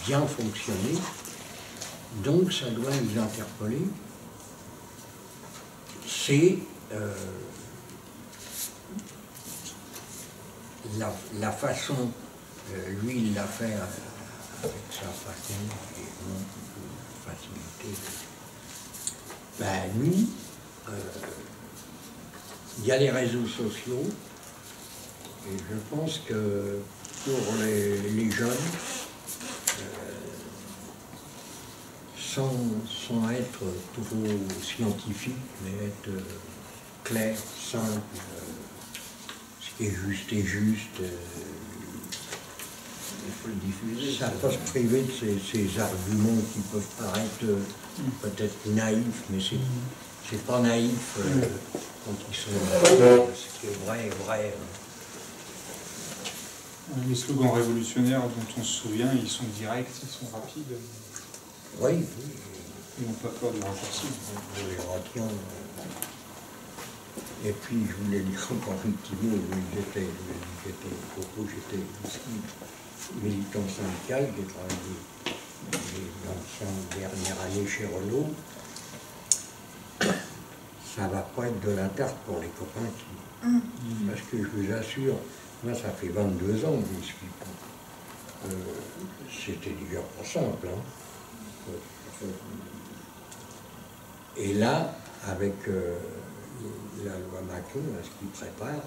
bien fonctionné, donc ça doit nous interpeller. c'est la façon, lui il l'a fait avec sa façon et non facilité. Ben nous, il y a les réseaux sociaux et je pense que pour les jeunes, sans être trop scientifique, mais être clair, simple, ce qui est juste est juste. Il faut le diffuser. Ça va se priver de ces arguments qui peuvent paraître peut-être naïfs, mais c'est pas naïf quand ils sont ce qui est vrai est vrai. Les slogans révolutionnaires dont on se souvient, ils sont directs, ils sont rapides. Oui. Ils n'ont pas peur du raccourci. On les retient. Et puis, je voulais dire encore un petit mot, j'étais militant syndical, j'ai travaillé dans sa dernière année chez Renault. Ça va pas être de la tarte pour les copains qui... Parce que je vous assure, moi ça fait 22 ans que je suis pas. C'était déjà pas simple. Hein. Et là, avec la loi Macron, ce qu'il prépare,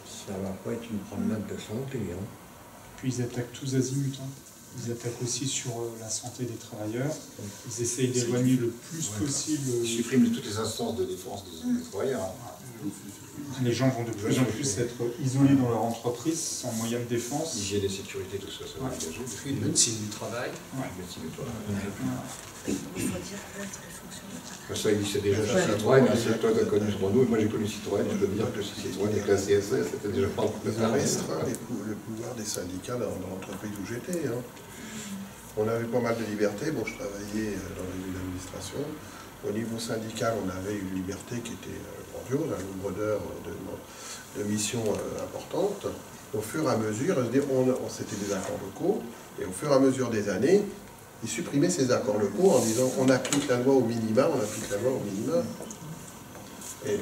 ça va pas être une promenade de santé. Hein. Puis ils attaquent tous azimuts. Hein. Ils attaquent aussi sur la santé des travailleurs. Ils essayent d'éloigner le plus possible. Ils suppriment toutes les instances de défense des travailleurs. Les gens vont de plus en plus être isolés dans leur entreprise, sans moyen de défense. Hygiène et sécurité, tout ça, ça va engager. Puis une médecine du travail. Médecine du travail. Il faut dire que les fonctions. Ça existait déjà chez Citroën. Toi, tu as connu Renault, moi j'ai connu Citroën. Je peux dire que si Citroën est classé SS, c'était déjà pas Ils ont restreint le pouvoir des syndicats dans l'entreprise où j'étais. Hein. On avait pas mal de liberté. Bon, je travaillais dans l'administration. Au niveau syndical, on avait une liberté qui était grandiose, un nombre d'heures de missions importantes. Au fur et à mesure, c'était des accords locaux, et au fur et à mesure des années, ils supprimaient ces accords locaux en disant on applique la loi au minima, on applique la loi au minima. Et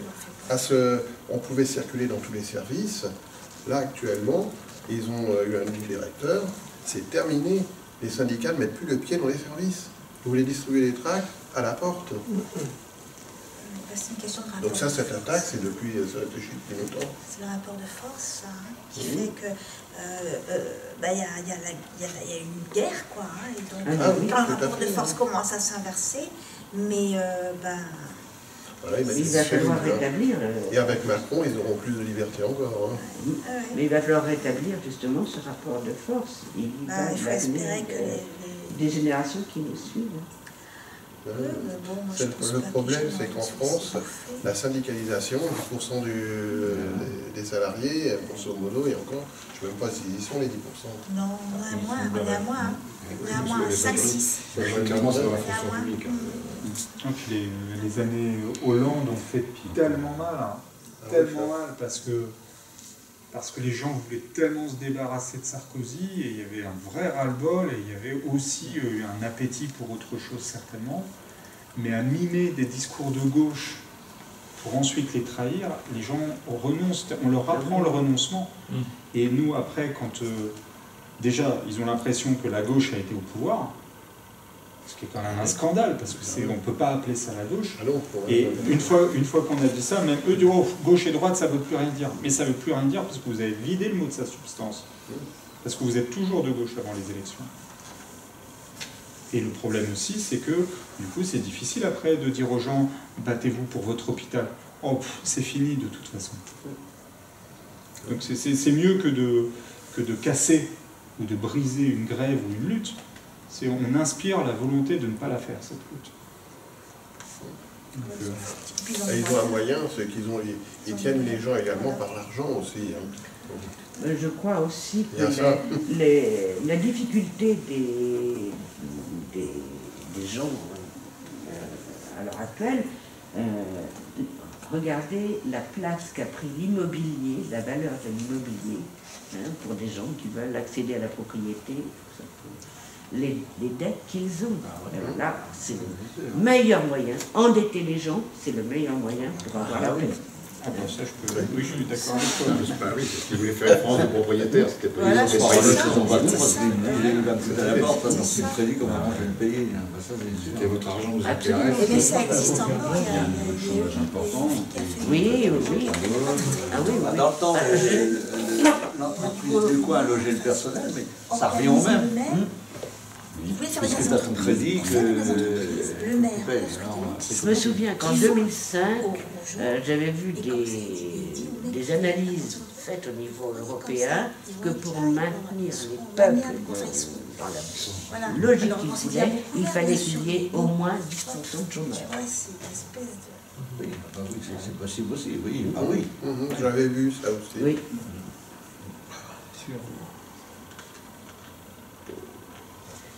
on pouvait circuler dans tous les services. Là, actuellement, ils ont eu un nouveau directeur, c'est terminé. Les syndicats ne mettent plus le pied dans les services. Vous voulez distribuer les tracts à la porte. C'est une question de rapport. Donc ça, cette attaque, c'est depuis longtemps. C'est le rapport de force, ça, hein, qui fait que y a une guerre, quoi. Hein, et donc, oui, quand le rapport de force commence à s'inverser, mais voilà, il va falloir rétablir. Et avec Macron, ils auront plus de liberté encore. Hein. Mais il va falloir rétablir justement ce rapport de force. Il faut espérer que des générations qui nous suivent. Le problème, c'est qu'en France, la syndicalisation, 10% des salariés, grosso modo, et encore, je ne sais même pas s'ils y sont les 10%. Non, on est à moins. On est à moins 5-6. Clairement, c'est dans la fonction publique. Les années Hollande ont fait tellement mal, parce que les gens voulaient tellement se débarrasser de Sarkozy, et il y avait un vrai ras-le-bol, et il y avait aussi un appétit pour autre chose certainement, mais à mimer des discours de gauche pour ensuite les trahir, les gens renoncent, on leur apprend le renoncement. Et nous, après, quand déjà, ils ont l'impression que la gauche a été au pouvoir, ce qui est quand même un scandale, parce qu'on ne peut pas appeler ça la gauche. Et une fois qu'on a dit ça, même eux disent oh, gauche et droite, ça ne veut plus rien dire. Mais ça ne veut plus rien dire parce que vous avez vidé le mot de sa substance. Parce que vous êtes toujours de gauche avant les élections. Et le problème aussi, c'est que, du coup, c'est difficile après de dire aux gens battez-vous pour votre hôpital. Oh, c'est fini de toute façon. Donc c'est mieux que de casser ou de briser une grève ou une lutte. On inspire la volonté de ne pas la faire, cette lutte. Donc, ils ont un moyen, c'est qu'ils tiennent les gens également par l'argent aussi. Hein. Je crois aussi que la difficulté des gens à l'heure actuelle, regardez la place qu'a pris l'immobilier, la valeur de l'immobilier, pour des gens qui veulent accéder à la propriété. les dettes qu'ils ont. Là, c'est le meilleur moyen. Endetter les gens, c'est le meilleur moyen pour avoir la paix. Ah bon, ça, oui, je suis d'accord avec toi. C'est pas oui, c'est ce qu'ils voulaient faire France des propriétaires, c'était pas Voilà, les c'est autres. ça. Ils ont pas tout parce qu'ils va me foutre à la porte, donc c'est le crédit, comment je vais le payer. C'était votre argent vous Absolument. intéresse. Mais ça existe encore, il y a un chômage important. Oui, oui. Ah oui, oui. Dans le temps, l'entreprise du coin logeait le personnel, mais ça revient au même. Vous pouvez faire Parce que des tu as ton crédit que le maire. Je me souviens qu'en 2005, j'avais vu des analyses faites au niveau européen que pour maintenir les peuples dans la logique qu'ils voulaient, il fallait qu'il y ait au moins 10% de chômage. oui, c'est possible aussi, oui. Ah oui. J'avais vu ça aussi. Oui.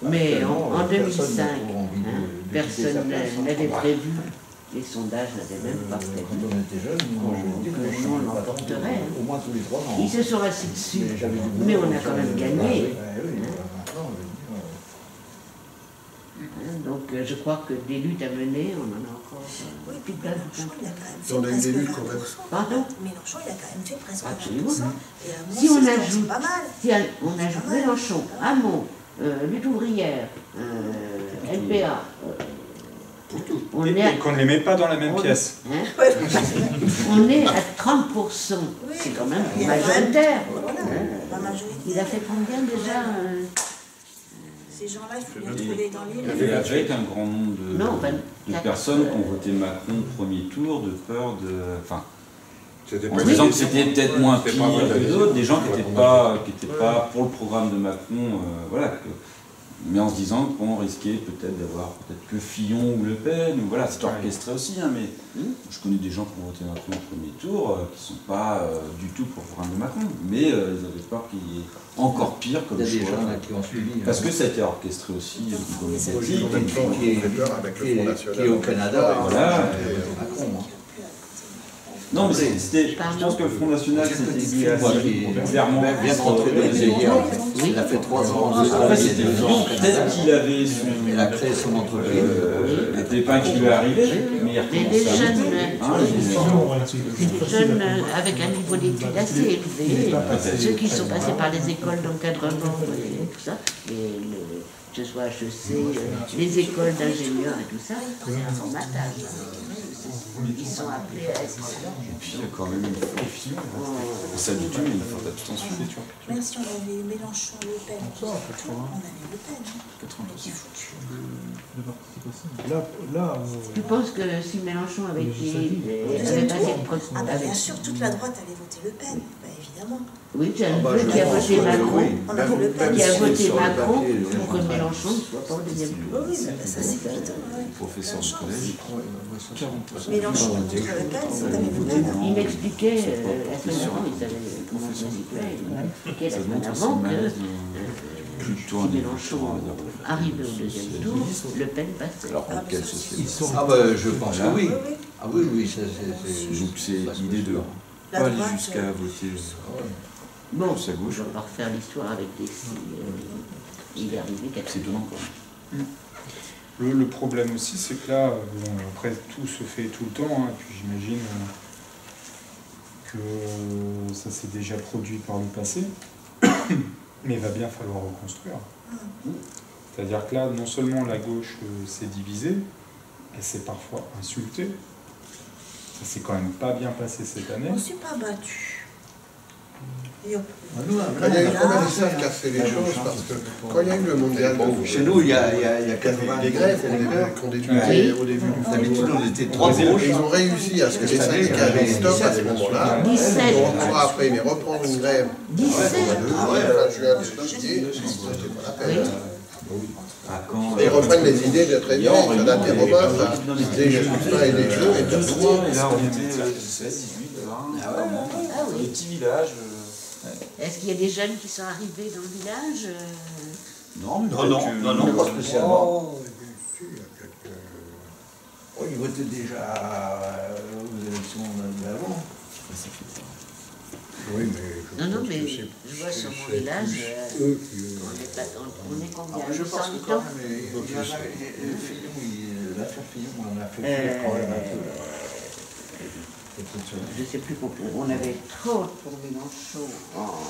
Mais en 2005, personne n'avait prévu, les sondages n'avaient même pas prévu que nous on l'emporterait. Au moins tous les 3 ans. Ils se sont assis dessus, mais on a quand même gagné. Donc je crois que des luttes à mener, on en a encore plus de place. On a eu des luttes quand même. Pardon ? Mélenchon, il a quand même fait presque Absolument. 20%. Si on ajoute, pas mal. si on ajoute Mélenchon, Hamon, lutte ouvrière, LPA, on est à, Et qu'on ne les met pas dans la même pièce. hein, on est à 30%. C'est quand même majoritaire. Voilà, la majorité. Il a fait combien déjà Ces gens-là, il faut les retrouver dans les Il y avait avec un grand nombre Non, de personnes qui ont voté Macron au premier tour de peur de... Enfin, C'était en pas disant que c'était peut-être moins pire pas vrai, que d'autres, des gens qui n'étaient pas pour le programme de Macron, voilà, mais en se disant qu'on risquait peut-être d'avoir peut-être que Fillon ou Le Pen, ou voilà, c'est orchestré aussi, hein, mais je connais des gens qui ont voté Macron au premier tour, qui ne sont pas du tout pour le programme de Macron, mais ils avaient peur qu'il y ait encore pire comme Il y a des choix. gens là qui ont suivi. Parce que ça a été orchestré aussi au niveau médiatique, En même temps, on fait peur avec le Front National. qui est au Canada. Voilà. Macron, hein. Non, mais c'était. Je pense que le Front National s'était dit clairement. Vient de rentrer dans les hier. Il a fait 3 ans. Après, c'était Fillon, peut-être qu'il avait son. Il a créé son entreprise. Les pépins qui lui arrivaient, mais il des recommençait jeunes avec un niveau d'études assez élevé, ceux qui sont passés par les écoles d'encadrement et tout ça, que ce soit HEC, les écoles d'ingénieurs et tout ça, c'est un formatage. Ils sont appelés à être. Et puis il y a quand même une Fillon. Ça du tout, mais une forte abstention. Même si on avait eu Mélenchon, Le Pen, on avait Le Pen. 80%. Là, Tu penses que si Mélenchon avait passé Ah bah bien sûr, toute la droite allait voter Le Pen, bah évidemment. oui, j'ai un neveu qui a voté Macron, On a vu Le Pen. qui a voté Macron pour que Mélenchon ne soit pas au deuxième tour. Oui, ça c'est évident. Professeur de collège, 40%. Mélenchon contre Le Pen, c'est avec Le Pen. Il m'expliquait la semaine avant, il savait comment ça se fait, il m'expliquait la semaine avant que si Mélenchon arrivait au deuxième tour, Le Pen passait. Alors, quelle société? Ah bah je pense que oui. Ah oui, oui, ça c'est... Donc c'est l'idée de La pas aller droite, jusqu'à voter Bon, à gauche. on va pas refaire l'histoire avec des il est arrivé quelque C'est étonnant quoi. Le problème aussi, c'est que là, bon, après tout se fait tout le temps, hein, et puis j'imagine que ça s'est déjà produit par le passé, mais il va bien falloir reconstruire. C'est-à-dire que là, non seulement la gauche s'est divisée, elle s'est parfois insultée, ça s'est quand même pas bien passé cette année. On ne s'est pas battu. Il y a eu quand même ça qui a fait les choses, parce que quand il y a eu le mondial, Chez nous, il y a 80 les grèves qu'on débuté au début du D'habitude, on était 3 Et gauches. ils ont réussi à ce que les syndicats avaient stop à ce moment-là. 17. 3 mois après, mais reprendre une grève. 17. Fin juin, c'était pas la peine. Et ils reprennent les idées de très bien, ça date des Romains, des jeux et des jeux, et tout ça. Et là, on était 17, 18, 20, des petits villages. Est-ce qu'il y a des jeunes qui sont arrivés dans le village Non, Non, pas spécialement. Oh, ils votaient déjà aux élections d'avant. Oui, mais non, mais je vois sur mon village, on est combien? Je pense que quand même, l'affaire Fillon, on a fait fuir quand même un peu. Je ne sais plus combien. On avait trop pour Mélenchon en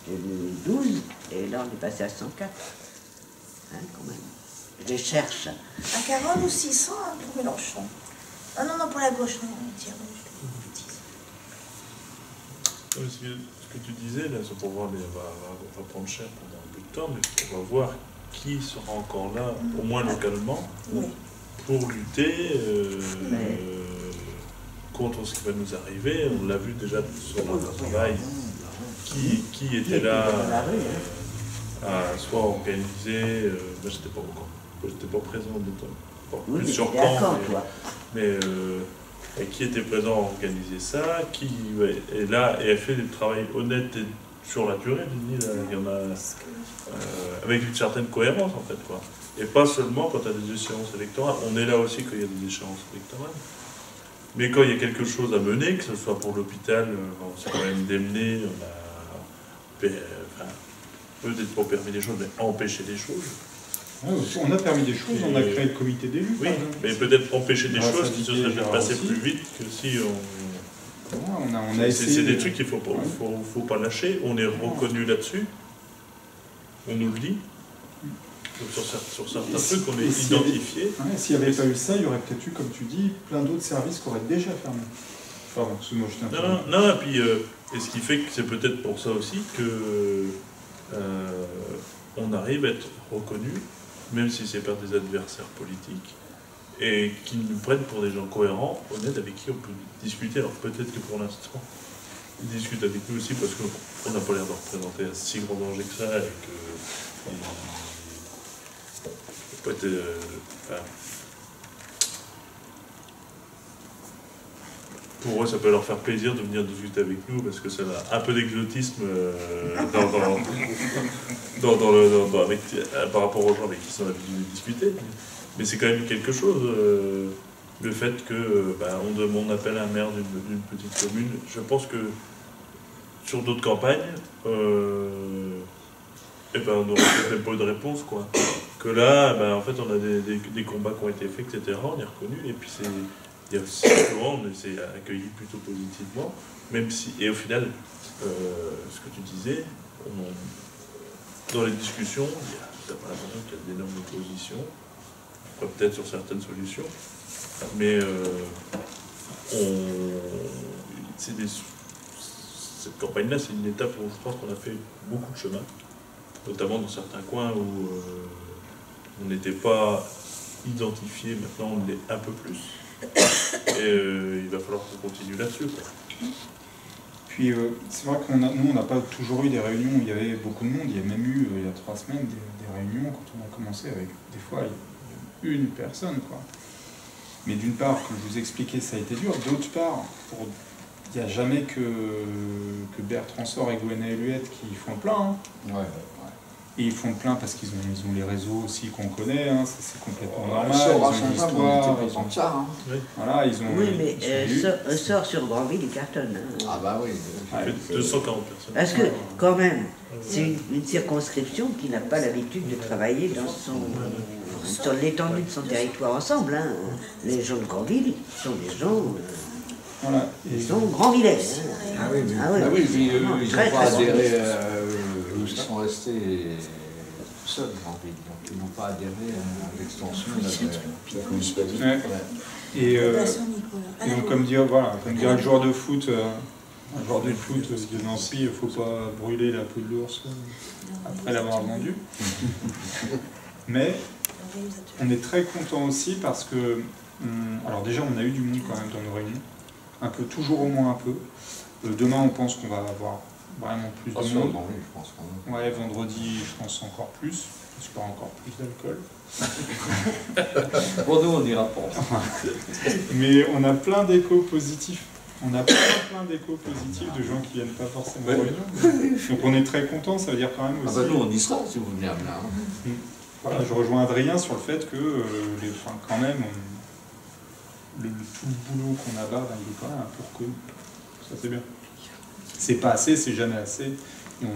2012, et là on est passé à 104. Hein, quand même. Je les cherche. À 40 ou 600 pour Mélenchon. Ah non, non, pour la gauche, non, on tire. Ce que tu disais, là, c'est pour voir, mais on va prendre cher pendant un peu de temps, mais on va voir qui sera encore là, au moins localement, pour lutter contre ce qui va nous arriver. On l'a vu déjà sur notre travail, qui était là à soit organiser, moi j'étais pas présent de temps, plus sur camp, mais et qui était présent à organiser ça, qui est là et a fait du travail honnête et sur la durée, il y en a avec une certaine cohérence en fait, quoi. Et pas seulement quand il y a des échéances électorales, on est là aussi quand il y a des échéances électorales. Mais quand il y a quelque chose à mener, que ce soit pour l'hôpital, on s'est quand même démené, on a peut-être pas permis des choses, mais empêché des choses. On a permis des choses, on a créé le comité d'élus. Oui, mais peut-être empêcher des choses qui se seraient fait passer plus vite que si on a essayé. C'est des trucs qu'il ne faut pas lâcher. On est reconnu là-dessus. On nous le dit. Donc sur certains trucs, on est identifié. S'il n'y avait pas eu ça, il y aurait peut-être eu, comme tu dis, plein d'autres services qui auraient déjà fermé. Pardon, excuse-moi, je t'interromps. Non, et puis, et ce qui fait que c'est peut-être pour ça aussi que on arrive à être reconnu, même si c'est par des adversaires politiques, et qui nous prennent pour des gens cohérents, honnêtes, avec qui on peut discuter. Alors peut-être que pour l'instant, ils discutent avec nous aussi parce qu'on n'a pas l'air de représenter un si grand danger que ça, et que peut-être, pour eux, ça peut leur faire plaisir de venir discuter avec nous parce que ça a un peu d'exotisme par rapport aux gens avec qui ils sont habitués de discuter. Mais c'est quand même quelque chose, le fait que on appelle un maire d'une petite commune. Je pense que sur d'autres campagnes, on n'aurait peut-être même pas eu de réponse, quoi. Que là, en fait, on a des combats qui ont été faits, etc. On est reconnu, et puis souvent, on s'est accueilli plutôt positivement, même si, et au final, ce que tu disais, dans les discussions, il y a l'impression qu'il y a d'énormes oppositions, peut-être sur certaines solutions, mais cette campagne-là, c'est une étape où je pense qu'on a fait beaucoup de chemin, notamment dans certains coins où on n'était pas identifié, maintenant on l'est un peu plus. Et il va falloir qu'on continue là-dessus. Puis c'est vrai que nous, on n'a pas toujours eu des réunions où il y avait beaucoup de monde. Il y a même eu, il y a 3 semaines, des réunions quand on a commencé avec, des fois, une personne, quoi. Mais d'une part, comme je vous expliquais, ça a été dur. D'autre part, il n'y a jamais que Bertrand Sort et Gwenaël Huette qui font le plein. Hein. Et ils font le plein parce qu'ils ont les réseaux aussi qu'on connaît, hein. C'est complètement normal. Ils ont une histoire, voilà, ils ont. Oui, mais Sort sur Granville, il cartonne. Hein. Ah bah oui. Il fait 240 personnes. Parce que, quand même, c'est une circonscription qui n'a pas l'habitude de travailler sur l'étendue de son territoire ensemble. Hein. Les gens de Granville sont des gens. Voilà. Ils sont Grandvillais. Ah oui, puis eux, ils n'ont pas adhéré. Ils sont restés tout seuls, Grandville. Donc ils n'ont pas adhéré à l'extension de la municipalité. Et donc, comme dirait le joueur de foot, un joueur de foot de Nancy, il ne faut pas brûler la peau de l'ours après l'avoir vendu. Mais on est très content aussi parce que, alors déjà, on a eu du monde quand même dans nos réunions, un peu, toujours au moins un peu. Demain, on pense qu'on va avoir vraiment plus de monde. Je pense, quand même. Ouais, vendredi, je pense encore plus. J'espère encore plus d'alcool. Pour nous, on n'ira pas. Mais on a plein d'échos positifs. On a plein d'échos positifs de gens qui viennent pas forcément aux réunions. Donc on est très contents, ça veut dire quand même aussi... Ah bah nous, on y sera si vous venez à Melun. Voilà, je rejoins Adrien sur le fait que, quand même, tout le boulot qu'on a là, il est quand même un peu reconnu. Ça c'est bien. c'est pas assez, c'est jamais assez, et on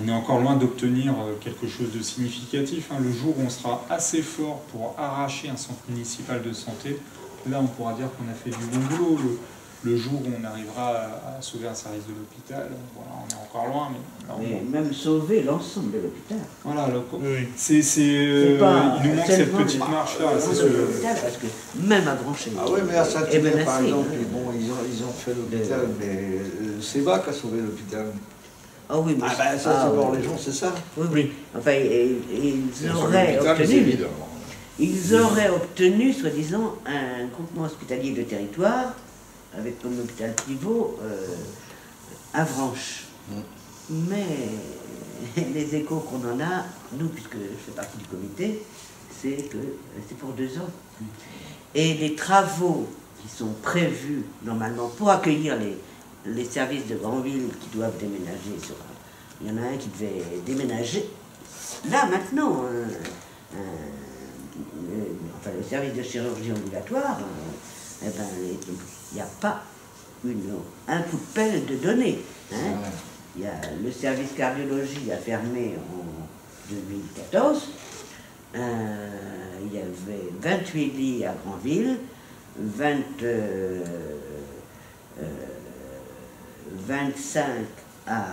est encore loin d'obtenir quelque chose de significatif. Le jour où on sera assez fort pour arracher un centre municipal de santé, là on pourra dire qu'on a fait du bon boulot. Le jour où on arrivera à sauver un service de l'hôpital, voilà, on est encore loin. Mais même sauver l'ensemble de l'hôpital. Voilà, il nous manque cette petite marche-là. Parce que même à Grancher. Ah oui, mais à Saint-Hilaire, par exemple, bon, ils ont fait l'hôpital, mais c'est bas qu'a sauvé l'hôpital. Ah oui, mais ça, c'est pour les gens, c'est ça. Oui. Enfin, ils auraient obtenu, soi-disant, un groupement hospitalier de territoire, avec comme hôpital pivot Avranches. Mais les échos qu'on en a, nous, puisque je fais partie du comité, c'est que c'est pour 2 ans. Et les travaux qui sont prévus normalement pour accueillir les services de Granville qui doivent déménager il y en a un qui devait déménager. Là, maintenant, le service de chirurgie ambulatoire, il n'y a pas un coup de pelle de données. Il y a le service cardiologie a fermé en 2014. Il y avait 28 lits à Granville, 25 à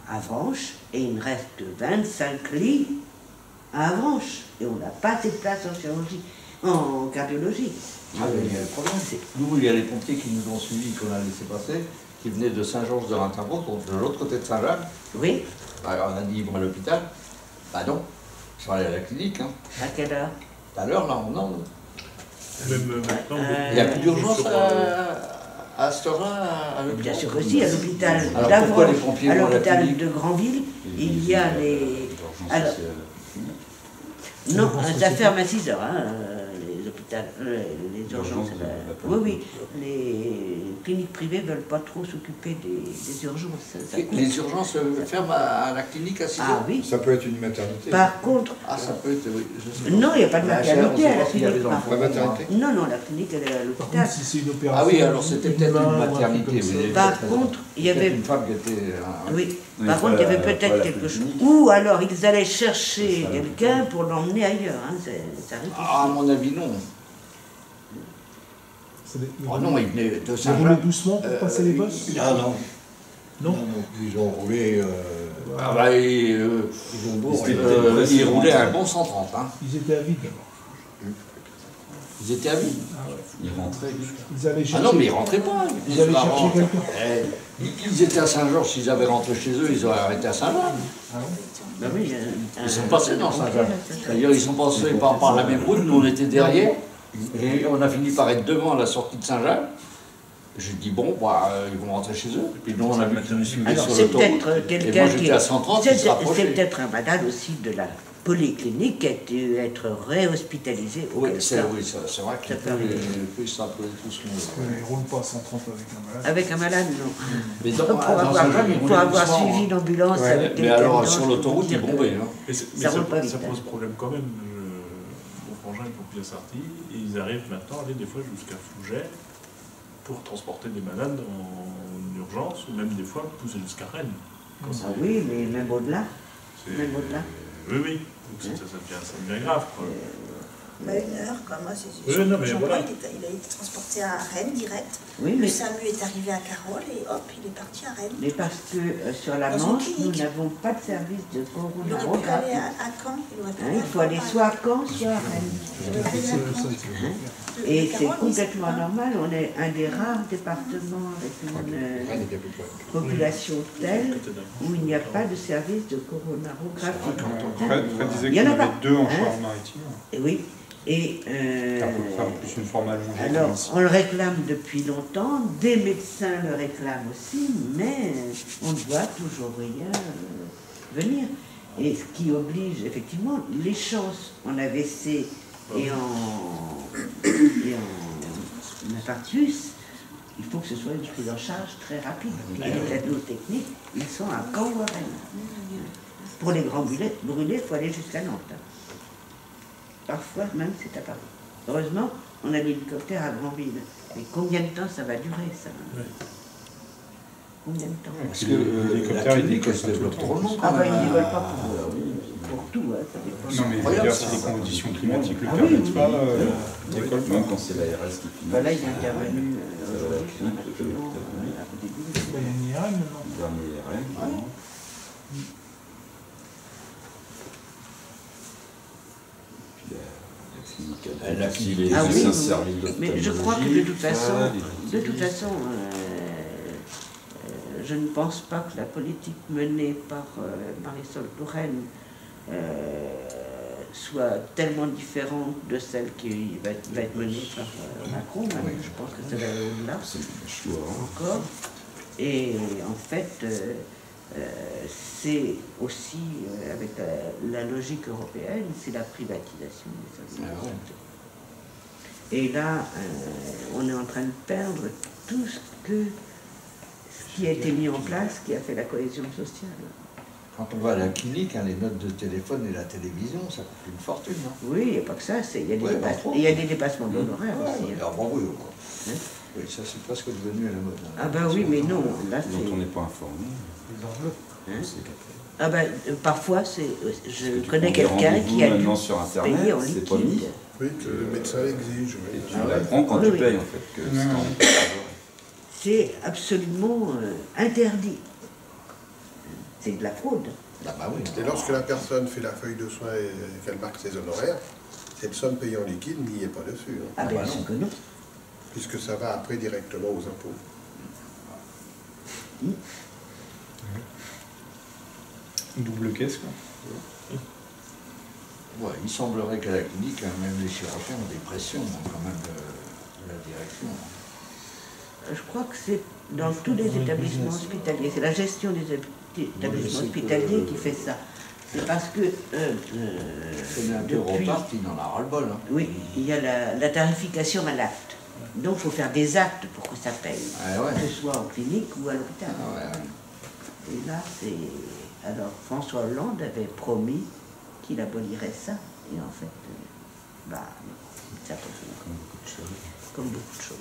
Avranches, et il reste 25 lits à Avranches. Et on n'a pas assez de place en chirurgie, en cardiologie. Ah, mais il y a le problème. Nous, il y a les pompiers qui nous ont suivis, qu'on a laissé passer, qui venaient de Saint-Georges de Rintemont, de l'autre côté de Saint-Jacques. Oui. Alors, on a dit, ils vont à l'hôpital. Bah non, ils sont allés à la clinique. À quelle heure? À l'heure, là, non. Il n'y a plus d'urgence à cette heure-là à l'hôpital? Bien sûr que si, à l'hôpital d'Avranches, à l'hôpital de Granville, il y a les... Alors, non, ça ferme à 6 heures, les urgences. Oui, les cliniques privées ne veulent pas trop s'occuper des urgences. Les urgences ferment à la clinique à 6 heures? Ah oui. Ça peut être une maternité. Par contre... Ah, ça peut être, oui. Non, il n'y a pas de maternité à la clinique. La maternité? Non, la clinique, elle est à l'hôpital. Si c'est une opération... Ah oui, alors c'était peut-être une maternité. Par contre, il y avait... une femme qui était... Oui, par contre, il y avait peut-être quelque chose. Ou alors, ils allaient chercher quelqu'un pour l'emmener ailleurs. Ça arrive. Ah, à mon avis, non. Oh non, il venait de Saint-Jacques. Ils roulaient doucement pour passer les bosses? Ah non. Non. Ils ont roulé... Ah bah, ils roulaient à un bon 130. Ils étaient à vide d'abord. Ils étaient à vide. Ils rentraient. Ils allaient chercher... Ah non, mais ils rentraient pas. Ils allaient chercher quelqu'un. Ils étaient à Saint-Georges, s'ils avaient rentré chez eux, ils auraient arrêté à Saint-Jacques. Ah bon? Ben oui, Ils sont passés dans Saint-Jacques. C'est-à-dire, ils sont passés par la même route, nous on était derrière, et on a fini par être devant la sortie de Saint-Jacques. J'ai dit, bon, ils vont rentrer chez eux. Et puis nous, on a vu qu'ils nous suivaient sur l'autoroute. Alors, c'est peut-être quelqu'un qui... moi, j'étais à 130, ils se rapprochaient. C'est peut-être un malade aussi de la polyclinique qui a dû être réhospitalisé. Oui, c'est vrai qu'il peut se rappeler tout ce qu'on veut. Ils ne roulent pas à 130 avec un malade. Avec un malade, non. Mais pour avoir suivi l'ambulance avec des... Mais alors, sur l'autoroute, ils bombaient. Ça pose problème quand même. Mon frangin est pompier Sarty, et ils arrivent maintenant à aller des fois jusqu'à Fougères pour transporter des malades en urgence, ou même des fois pousser jusqu'à Rennes. Ah oui, mais même au-delà. Même au-delà. Oui. Donc ça devient grave, quoi. 1 heure, quoi. Moi, voilà. Il a été transporté à Rennes direct. Oui, le SAMU est arrivé à Carole et hop, il est parti à Rennes. Mais parce que sur la Manche, nous n'avons pas de service de coronavirus. Il aurait pu aller à Caen. Il faut aller soit à Caen, soit à Rennes. Et c'est complètement anormal. On est un des rares départements avec une population telle où il n'y a pas de service de coronarographie. Fred disait qu'il y en avait 2 en Charente-Maritime. Oui. Et plus une forme allongée. alors, on le réclame depuis longtemps, des médecins le réclament aussi, mais on ne voit toujours rien venir. Et ce qui oblige, effectivement, les chances en AVC et en infarctus, il faut que ce soit une prise en charge très rapide. Et les plateaux techniques, ils sont à Caen ou à Rennes. Pour les grands brûlés, il faut aller jusqu'à Nantes. Parfois même c'est à Paris. Heureusement, on a l'hélicoptère à Granville. Mais combien de temps ça va durer, ça? Combien de temps? Parce que la clinique, elle se développe trop long. Ah bah ils ne veulent pas pour tout, hein, ça dépend. Non mais d'ailleurs si les conditions climatiques le permettent pas, décolle pas. Même quand c'est l'ARS qui finance. Bah là il est intervenu Il y a une IRM maintenant. Dernier IRM. Ah oui, mais je crois que de toute façon, je ne pense pas que la politique menée par Marisol Touraine soit tellement différente de celle qui va être menée par Macron. Je pense que ça va aller au-delà encore. Et en fait, c'est aussi, avec la logique européenne, c'est la privatisation des services. Et là, on est en train de perdre tout ce qui a été mis en place, qui a fait la cohésion sociale. Quand on va à la clinique, les notes de téléphone et la télévision, ça coûte une fortune. Hein. Oui, il n'y a pas que ça, il y a des dépassements d'honoraires aussi. Alors bon, oui, oui, ça c'est presque devenu à la mode. Ah ben oui, mais non, là c'est... Dont on n'est pas informé. Les enveloppes. Ah ben, parfois, je connais quelqu'un qui a dû payer en liquide. Oui, que le médecin exige. Et tu l'apprends quand tu payes, en fait. C'est absolument interdit. C'est de la fraude. Ah bah oui. Et lorsque la personne fait la feuille de soins et qu'elle marque ses honoraires, cette somme payée en liquide n'y est pas dessus. Ah bien sûr que non. Puisque ça va après directement aux impôts. Double caisse, quoi. Ouais, il semblerait qu'à la clinique, même les chirurgiens ont des pressions quand même de la direction. Je crois que c'est dans tous les établissements hospitaliers. C'est la gestion des établissements hospitaliers qui fait ça. C'est parce que depuis... il en a ras-le-bol. Hein. Oui, il y a la tarification à l'acte. Donc il faut faire des actes pour que ça paye. Que ce soit en clinique ou à l'hôpital. Et là, c'est... Alors, François Hollande avait promis qu'il abolirait ça. Et en fait, ça peut comme beaucoup de choses.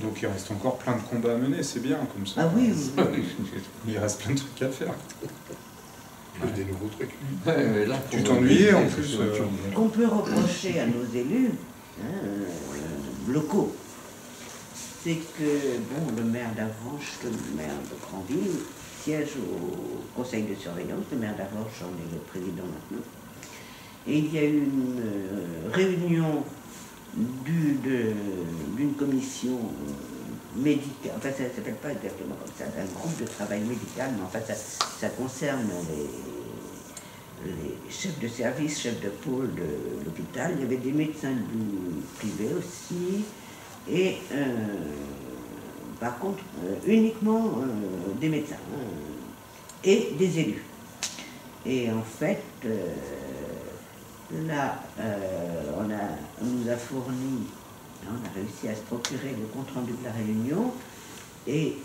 Donc il reste encore plein de combats à mener, c'est bien comme ça. Ah oui, Il reste plein de trucs à faire. Des nouveaux trucs. Là, tu t'ennuyais en plus. Qu'on peut reprocher à nos élus locaux, c'est que le maire d'Avranches, le maire de Granville, siège au conseil de surveillance. Le maire d'Avranches en est le président maintenant. Et il y a eu une réunion d'une commission médicale, enfin ça ne s'appelle pas exactement comme ça, d'un groupe de travail médical, mais en fait ça concerne les chefs de service, chefs de pôle de l'hôpital. Il y avait des médecins du privé aussi, et par contre uniquement des médecins et des élus. Et en fait, là, on nous a fourni, on a réussi à se procurer le compte-rendu de la réunion, et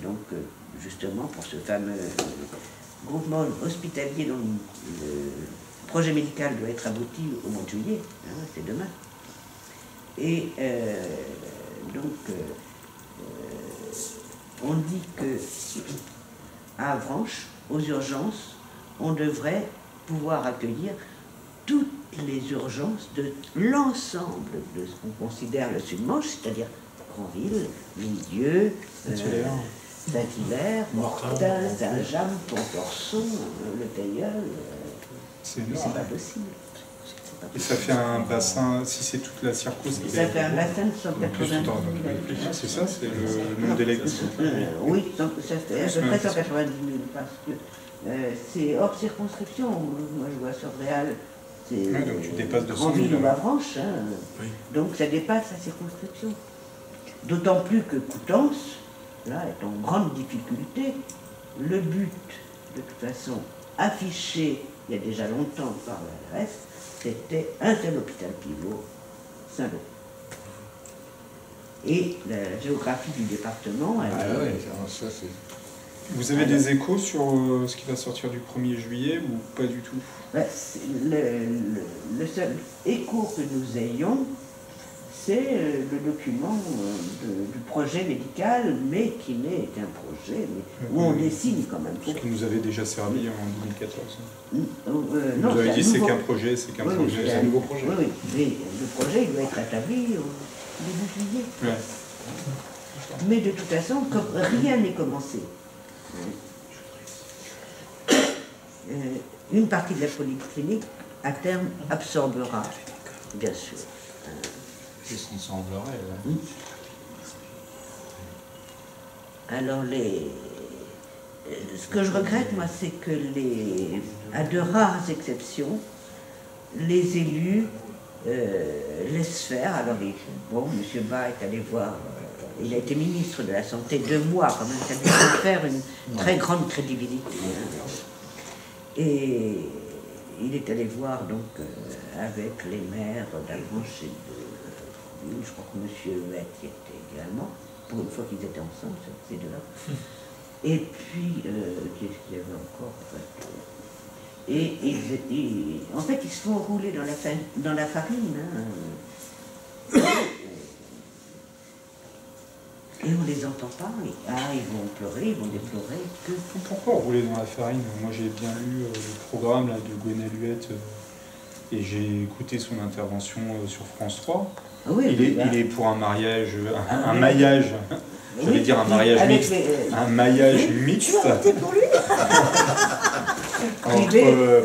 donc justement pour ce fameux groupement hospitalier dont le projet médical doit être abouti au mois de juillet, c'est demain. Et donc on dit que à Avranches, aux urgences, on devrait pouvoir accueillir toutes les urgences de l'ensemble de ce qu'on considère le Sud-Manche, c'est-à-dire Granville, Lisieux, Saint-Hilaire, Mortain, Saint-James, Pontorson, Le Teilleul. C'est pas possible. Et ça fait un bassin, si c'est toute la circonscription. Ça fait un bassin de 190 000 habitants. C'est ça, c'est le nombre d'élections. Oui, ça fait à peu près 190 000, parce que c'est hors circonscription. Moi je vois sur Réal, c'est Granville ou Avranches, donc ça dépasse la circonscription. D'autant plus que Coutances, là, est en grande difficulté. Le but, de toute façon, affiché il y a déjà longtemps par l'ARS, c'était un seul hôpital pivot, Saint-Lô. Et la géographie du département... Vous avez des échos sur ce qui va sortir du 1er juillet ou pas du tout? Le seul écho que nous ayons, c'est le document du projet médical, mais qui n'est qu'un projet, où on dessine quand même. Ce qui nous avait déjà servi en 2014. Non, vous avez dit c'est qu'un projet, c'est qu'un projet. C'est un nouveau projet. Oui, mais le projet il doit être établi au début juillet. Ouais. Mais de toute façon, comme rien n'est commencé, une partie de la polyclinique, à terme, absorbera, bien sûr. C'est ce qui semblerait. Là. Alors, ce que je regrette, moi, c'est que, à de rares exceptions, les élus laissent faire. Alors, M. Bas est allé voir, il a été ministre de la Santé 2 mois, quand même, ça lui a faire une très grande crédibilité. Et il est allé voir, donc, avec les maires d'Avranches et de... Je crois que M. Huet y était également, pour une fois qu'ils étaient ensemble, ces deux-là. Et puis, qu'est-ce qu'il y avait encore et en fait, ils se font rouler dans la farine. Hein. Et on les entend pas. Ils vont pleurer, ils vont déplorer. Pourquoi rouler dans la farine? Moi, j'ai bien lu le programme là, de Gwenaëlle Huet et j'ai écouté son intervention sur France 3. Ah oui, il est pour un mariage, un maillage, j'allais dire un mariage mixte, un maillage mixte pour lui entre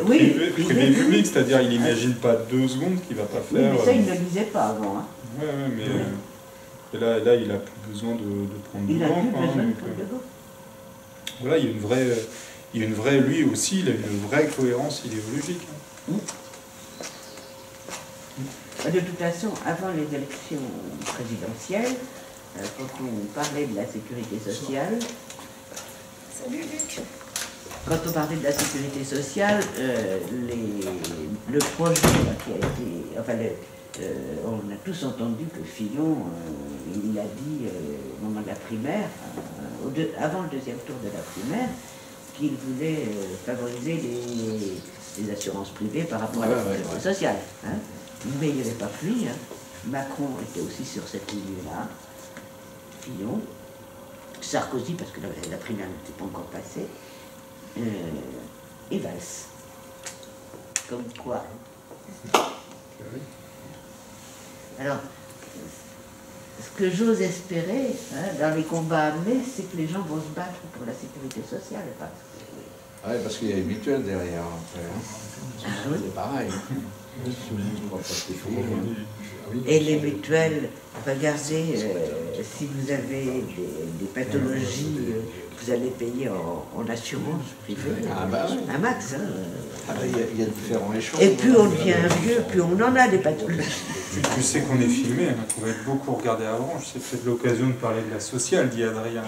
privé et public, c'est-à-dire il n'imagine pas 2 secondes qu'il ne va pas faire. Oui, mais ça, il ne le disait pas avant. Hein. Ouais, mais là, il n'a plus besoin de prendre du vent. Voilà, il y a une vraie, lui aussi, il a une vraie cohérence idéologique. De toute façon, avant les élections présidentielles, quand on parlait de la sécurité sociale... Salut Luc. Quand on parlait de la sécurité sociale, le projet qui a été... Enfin, on a tous entendu que Fillon, il l'a dit au moment de la primaire, avant le 2e tour de la primaire, qu'il voulait favoriser les assurances privées par rapport à la sécurité sociale. Hein. Mais il n'y avait pas que lui. Hein. Macron était aussi sur cette ligne-là. Fillon. Sarkozy, parce que la primaire n'était pas encore passée. Et Valls. Comme quoi. Alors, ce que j'ose espérer dans les combats amenés, c'est que les gens vont se battre pour la sécurité sociale. Oui, parce qu'il y a une mutuelle derrière. C'est pareil. Et les mutuelles, regardez, si vous avez des pathologies, vous allez payer en assurance privée, un max. Il y a différents échelons. Et plus on devient vieux, plus on en a des pathologies. Tu sais qu'on est filmé, qu'on va être beaucoup regardé avant. C'est peut-être l'occasion de parler de la sociale, dit Adrien.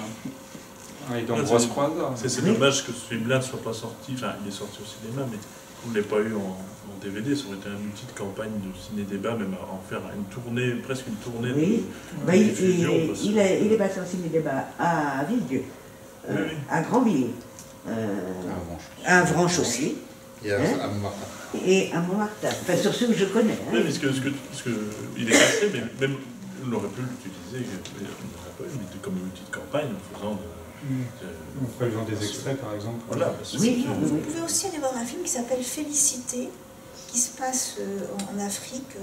Et d'Ambroise Croizat. C'est dommage que ce film-là ne soit pas sorti, enfin il est sorti au cinéma, mais on ne l'ait pas eu en DVD, ça aurait été une petite campagne de ciné-débat, même à en faire une tournée, presque une tournée de diffusion. Il est passé en ciné-débat à Villedieu, à Grandvilliers, à Avranches aussi. Et à Montmartin. Et à Montmartin, enfin sur ceux que je connais. Hein. Oui, mais il est passé, mais même on aurait pu l'utiliser, comme une petite campagne en faisant en prélevant des extraits par exemple. Voilà. Oui, vous pouvez aussi aller voir un film qui s'appelle Félicité, qui se passe en Afrique,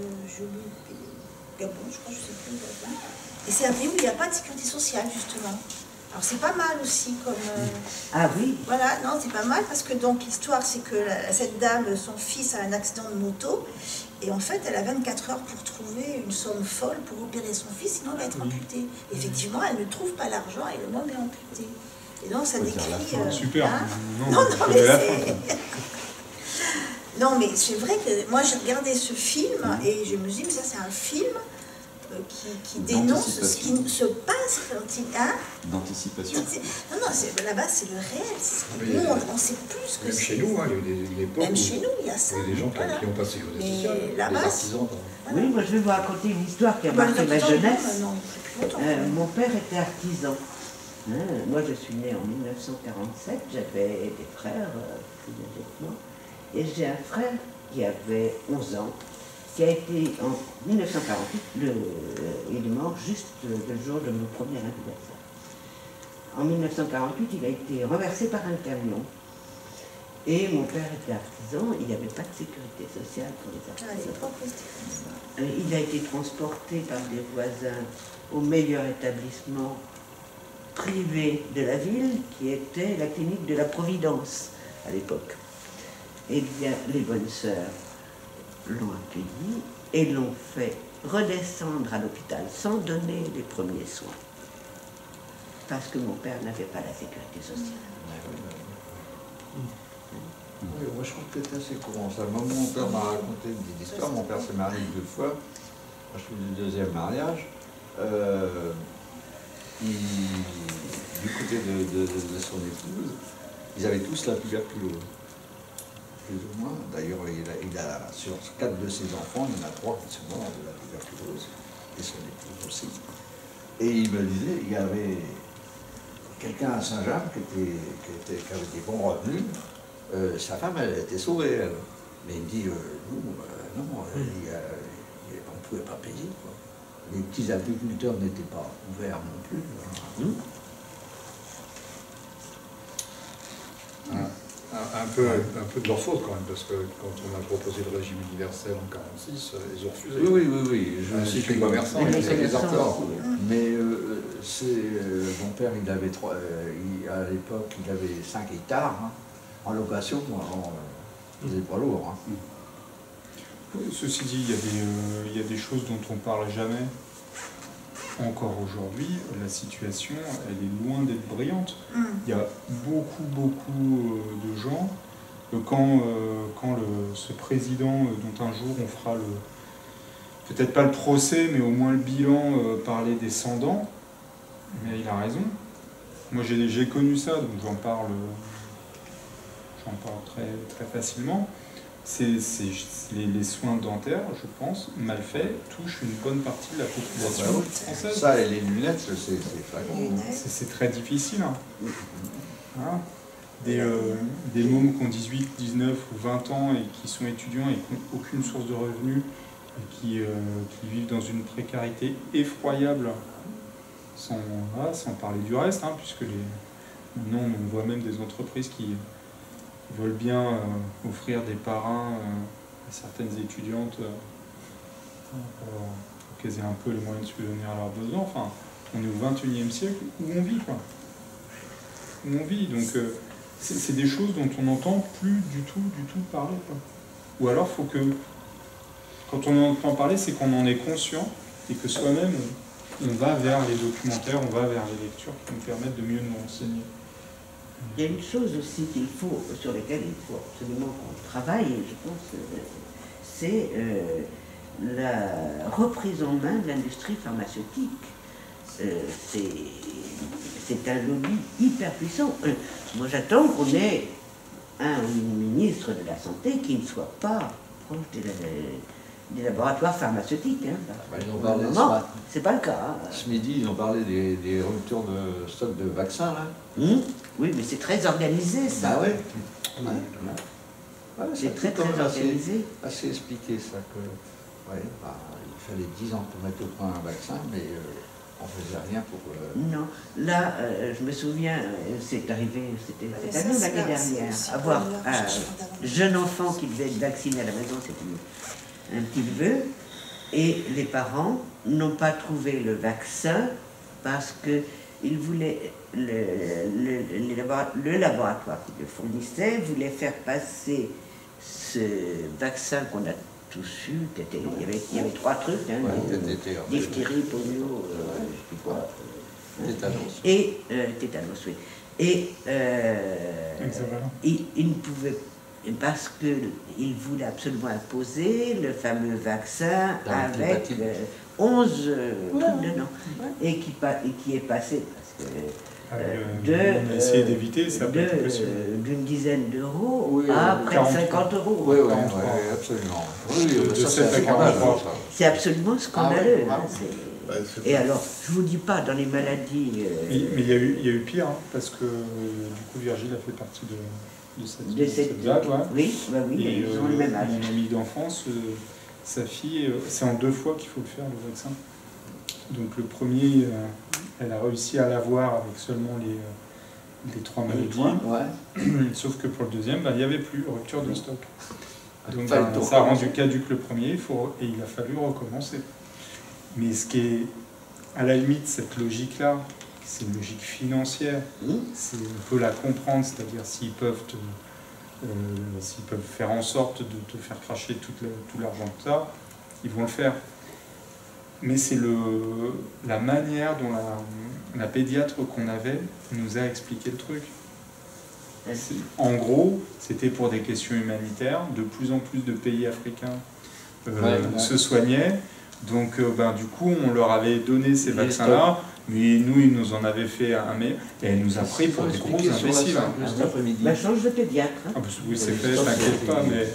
Gabon, je crois, je ne sais plus. Gabon. Et c'est un pays où il n'y a pas de sécurité sociale, justement. Alors c'est pas mal aussi comme... Ah oui. Voilà, non, c'est pas mal parce que donc l'histoire c'est que cette dame, son fils a un accident de moto et en fait elle a 24 heures pour trouver une somme folle pour opérer son fils, sinon elle va être amputée. Effectivement, elle ne trouve pas l'argent et le homme est amputé. Et donc ça décrit... Super. Non, mais c'est... Non mais c'est vrai que moi j'ai regardé ce film et je me dis mais ça c'est un film qui dénonce ce qui se passe quand il a... D'anticipation. Non, là-bas, c'est le réel. Nous, on sait plus que même chez nous, hein, il y a eu des époques même chez nous, il y a ça. Il y a des gens qui n'ont pas de sécurité sociale. Là-bas, des artisans. Oui, moi je vais vous raconter une histoire qui a marqué ma jeunesse. Mon père était artisan. Moi, je suis née en 1947, j'avais des frères plus âgés que moi. Et j'ai un frère qui avait 11 ans qui a été en 1948, il est mort juste le jour de mon premier anniversaire. En 1948, il a été renversé par un camion. Et mon père était artisan, il n'y avait pas de sécurité sociale pour les artisans. Il a été transporté par des voisins au meilleur établissement privé de la ville, qui était la clinique de la Providence à l'époque. Eh bien, les bonnes sœurs l'ont accueilli et l'ont fait redescendre à l'hôpital sans donner les premiers soins. Parce que mon père n'avait pas la sécurité sociale. Oui, moi je trouve que c'est assez courant. Ça. Moi, mon père m'a raconté une petite histoire. Mon père s'est marié 2 fois. Moi, je suis du 2e mariage. Du côté de son épouse, ils avaient tous la tuberculose. Plus ou moins. D'ailleurs, il a sur 4 de ses enfants, il y en a 3 qui sont morts de la tuberculose. Et son épouse aussi. Et il me disait, il y avait quelqu'un à Saint-Jean qui avait des bons revenus. Sa femme, elle était sauvée, elle. Mais il me dit, nous, non, on ne pouvait pas payer, quoi. Les petits agriculteurs n'étaient pas ouverts non plus. Un peu de leur faute quand même, parce que quand on a proposé le régime universel en 1946, ils ont refusé. Oui. Je suis commerçant, c'est les acteurs. Mais mon père, il avait à l'époque, il avait 5 hectares hein, en location, c'était pas lourd. Hein. Ceci dit, il y a des choses dont on ne parle jamais. Encore aujourd'hui, la situation, elle est loin d'être brillante. Il y a beaucoup de gens. Quand ce président, dont un jour on fera peut-être pas le procès, mais au moins le bilan, parlait des sans-dents, mais il a raison. Moi j'ai connu ça, donc j'en parle très, très facilement. Les soins dentaires, je pense, mal faits, touchent une bonne partie de la population française. Ça et les lunettes, c'est flagrant. C'est très difficile. Hein. Hein? Des mômes qui ont 18, 19 ou 20 ans et qui sont étudiants et qui n'ont aucune source de revenus et qui vivent dans une précarité effroyable, sans parler du reste, hein, puisque maintenant on voit même des entreprises qui veulent bien offrir des parrains à certaines étudiantes pour qu'elles aient un peu les moyens de subvenir à leurs besoins. Enfin, on est au XXIe siècle où on vit, quoi. Où on vit, donc c'est des choses dont on n'entend plus du tout parler, quoi. Ou alors, faut que, quand on entend parler, c'est qu'on en est conscient et que soi-même, on va vers les documentaires, on va vers les lectures qui nous permettent de mieux nous renseigner. Il y a une chose aussi sur laquelle il faut absolument qu'on travaille, et je pense, c'est la reprise en main de l'industrie pharmaceutique. C'est un lobby hyper puissant. Moi j'attends qu'on ait un ou une ministre de la Santé qui ne soit pas proche des laboratoires pharmaceutiques. Hein. Non, c'est pas le cas. Hein. Ce midi, ils ont parlé des ruptures de stock de vaccins, là. Oui, mais c'est très organisé, ça. Bah ouais. C'est très organisé. Assez expliqué, ça, que il fallait 10 ans pour mettre au point un vaccin, mais on ne faisait rien pour... Non, là, je me souviens, c'est arrivé, c'était cette année ou l'année dernière, avoir un jeune enfant qui devait être vacciné à la maison, c'était un petit neveu, et les parents n'ont pas trouvé le vaccin parce qu'ils voulaient, le laboratoire qui le fournissait voulait faire passer ce vaccin qu'on a tous eu, il y avait 3 trucs, hein, diphtérie, polio, je sais pas, tétanos. Et tétanos, oui. Et il ne pouvait, parce qu'il voulait absolument imposer le fameux vaccin avec 11 trucs dedans, et qui est passé, parce que on a essayé d'éviter, ça d'une dizaine d'euros à près de 50 euros. Oui, absolument. C'est absolument scandaleux. Et alors, je ne vous dis pas, dans les maladies... Mais il y a eu pire, hein, parce que du coup, Virgile a fait partie de cette vague. Oui, ils ont le même âge. Mon ami d'enfance, sa fille, c'est en 2 fois qu'il faut le faire, le vaccin. Donc le premier, elle a réussi à l'avoir avec seulement les 3 maladies. Sauf que pour le deuxième, il n'y avait plus, rupture de stock. Donc ça a rendu caduque le premier, et il a fallu recommencer. Mais ce qui est, à la limite, cette logique-là, c'est une logique financière. On peut la comprendre, c'est-à-dire s'ils peuvent faire en sorte de te faire cracher tout l'argent que tu as, ils vont le faire. Mais c'est la manière dont la pédiatre qu'on avait nous a expliqué le truc. En gros, c'était pour des questions humanitaires. De plus en plus de pays africains se soignaient. Donc, du coup, on leur avait donné ces vaccins-là. Mais nous, ils nous en avaient fait un et elle nous a pris pour des gros imbéciles. Change de pédiatre. Oui, c'est fait, t'inquiète pas. Mais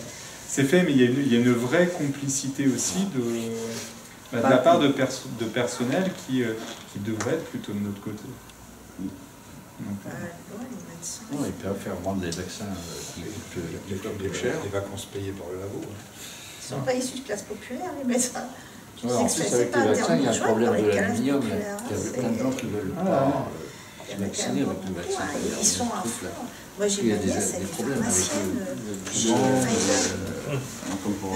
c'est fait, mais il y a une vraie complicité aussi de la part de personnel qui devrait être plutôt de notre côté. Ils peuvent faire vendre des vaccins qui coûtent plus cher. Les vacances payées par le labo. Ils ne sont pas issus de classe populaire, les médecins. En plus, avec les vaccins, il y a un problème de l'aluminium. Il y a plein de gens qui ne veulent pas se vacciner avec le vaccin. Ils sont à fond. Moi, j'ai ma nièce, elle est pharmacienne.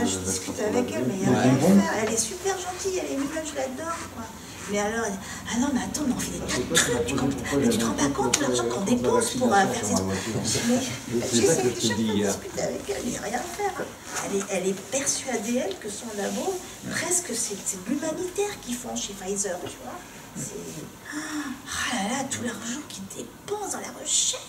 Je discute avec elle, mais il n'y a rien à faire. Elle est super gentille, elle est mignonne, je l'adore. Mais alors, elle dit, ah non, mais attends, mais on fait des tas de trucs. Mais tu te rends pas compte de l'argent qu'on dépense pour faire ces... J'essaie de chaque fois discuter avec elle, il n'y a rien à faire. Elle est persuadée, elle, que son labo, presque, c'est l'humanitaire qu'ils font chez Pfizer, tu vois. C'est... Ah là là, tout l'argent qu'ils dépensent dans la recherche.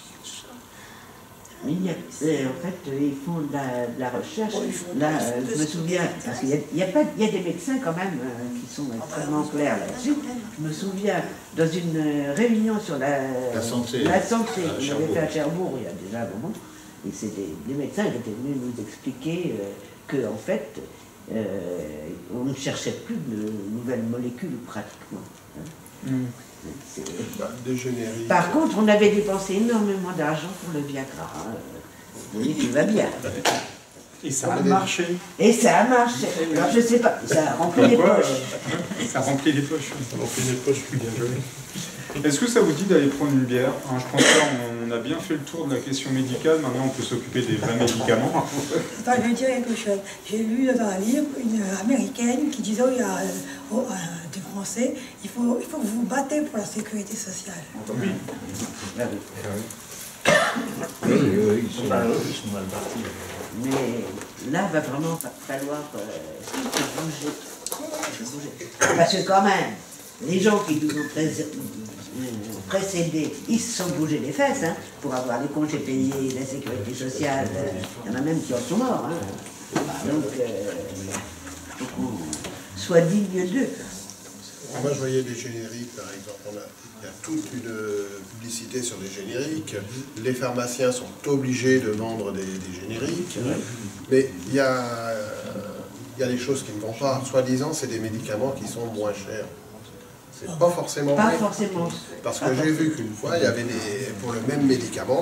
Mais en fait, ils font de la recherche. Là, je me souviens, parce qu'il y a des médecins quand même qui sont extrêmement clairs là-dessus. Je me souviens, dans une réunion sur la santé qu'on avait fait à Cherbourg il y a déjà un moment, et c'est des médecins qui étaient venus nous expliquer qu'en fait, on ne cherchait plus de nouvelles molécules pratiquement. Des génériques. Par contre, on avait dépensé énormément d'argent pour le Viagra. Vous voyez qu'il va bien. Et ça a marché. Et ça a marché. Alors je sais pas, ça a rempli les poches. Ça remplit les poches. Ça remplit les poches, bien joué. Est-ce que ça vous dit d'aller prendre une bière? Je pense qu'on a bien fait le tour de la question médicale, maintenant on peut s'occuper des vrais médicaments. Attends, je vais dire quelque chose. J'ai lu dans un livre une américaine qui disait il y a des Français, il faut que vous vous battez pour la sécurité sociale. Oui. Ils sont mal partis. Mais là, va vraiment falloir bouger. Parce que quand même, les gens qui nous ont précédés, ils se sont bougés les fesses pour avoir les congés payés, la sécurité sociale. Il y en a même qui en sont morts. Donc, soit digne d'eux. Moi, je voyais des génériques, par exemple. Il y a toute une publicité sur des génériques. Les pharmaciens sont obligés de vendre des génériques. Mais il y a des choses qui ne vont pas. Soi-disant, c'est des médicaments qui sont moins chers. C'est pas forcément vrai. Parce que j'ai vu qu'une fois, il y avait pour le même médicament,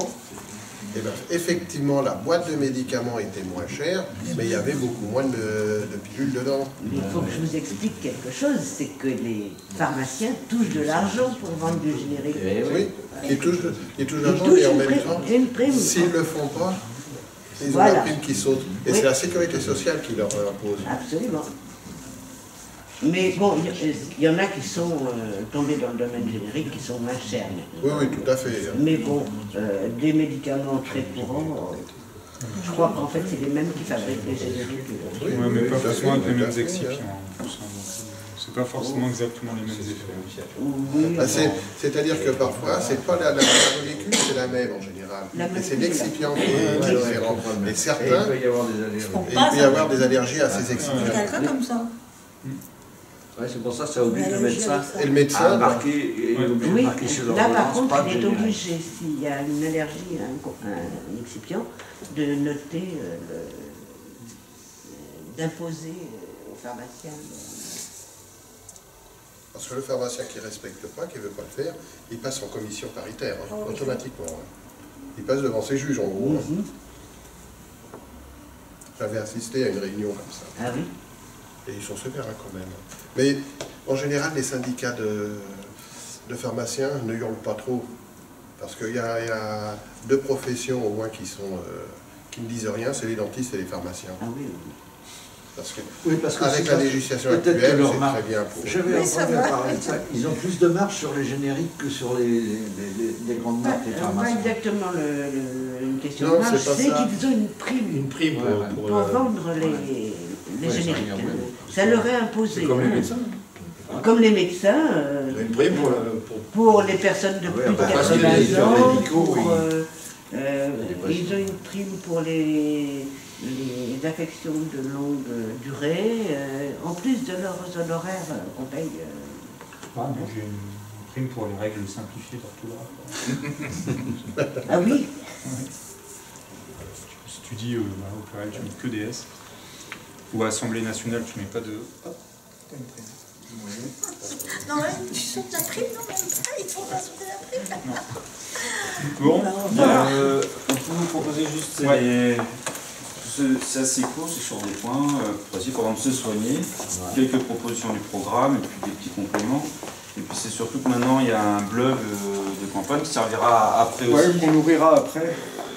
et bien, effectivement, la boîte de médicaments était moins chère, mais il y avait beaucoup moins de pilules dedans. Mais il faut que je vous explique quelque chose, c'est que les pharmaciens touchent de l'argent pour vendre du générique. Oui, ils touchent de l'argent et en même temps, s'ils ne le font pas, ils ont la prime qui saute. Et c'est la sécurité sociale qui leur impose. Absolument. Mais bon, il y en a qui sont tombés dans le domaine générique qui sont moins chers. Oui, tout à fait. Mais bon, des médicaments très courants, je crois qu'en fait, c'est les mêmes qui fabriquent les génériques. Oui, mais pas forcément avec les mêmes excipients. C'est pas forcément exactement les mêmes effets. C'est-à-dire que parfois, c'est pas la molécule, c'est la même en général. Mais c'est l'excipient qui est différent. Et certains, il peut y avoir des allergies à ces excipients. Il y a quelqu'un comme ça. Ouais, c'est pour ça que ça oblige le médecin à marquer, sur leur là par contre, il est obligé, s'il y a une allergie à un excipient, de noter, d'imposer au pharmacien. Parce que le pharmacien qui ne respecte pas, qui ne veut pas le faire, il passe en commission paritaire, automatiquement. Il passe devant ses juges, en gros. J'avais assisté à une réunion comme ça. Ah oui. Et ils sont sévères quand même. Mais en général, les syndicats de pharmaciens ne hurlent pas trop. Parce qu'il y a deux professions au moins qui ne disent rien, c'est les dentistes et les pharmaciens. Ah oui, Parce que avec la législation actuelle, c'est très bien pour... J'avais entendu parler de ça. Ils ont plus de marge sur les génériques que sur les grandes marques des pharmaciens. Pas exactement une question de marge, c'est qu'ils ont une prime. Une prime pour vendre les génériques. Ça leur est imposé. Comme les médecins. Comme les médecins. Une prime pour les personnes de plus de 80 ans. Ils ont une prime pour les affections de longue durée, en plus de leurs honoraires qu'on paye. J'ai une prime pour les règles simplifiées d'orthographe. Ah oui. Si tu dis au pluriel, tu mets que des S, ou à Assemblée nationale, tu mets pas de... Hop, t'as une prime. Non, tu sautes la prime, non, même pas, ils font pas sauter la prime. Bon, on peut vous proposer juste, c'est assez court, c'est sur des points précis, par exemple se soigner, quelques propositions du programme et puis des petits compléments. Et puis c'est surtout que maintenant il y a un blog de campagne qui servira après aussi. qu'on ouvrira après.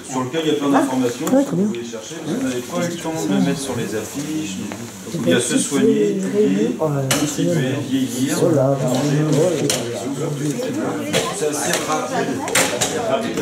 Sur lequel il y a plein d'informations, si vous voulez chercher, parce qu'on n'avait pas eu le temps de le mettre sur les affiches. Donc il y a se soigner, étudier, contribuer, vieillir, manger. C'est assez rapide.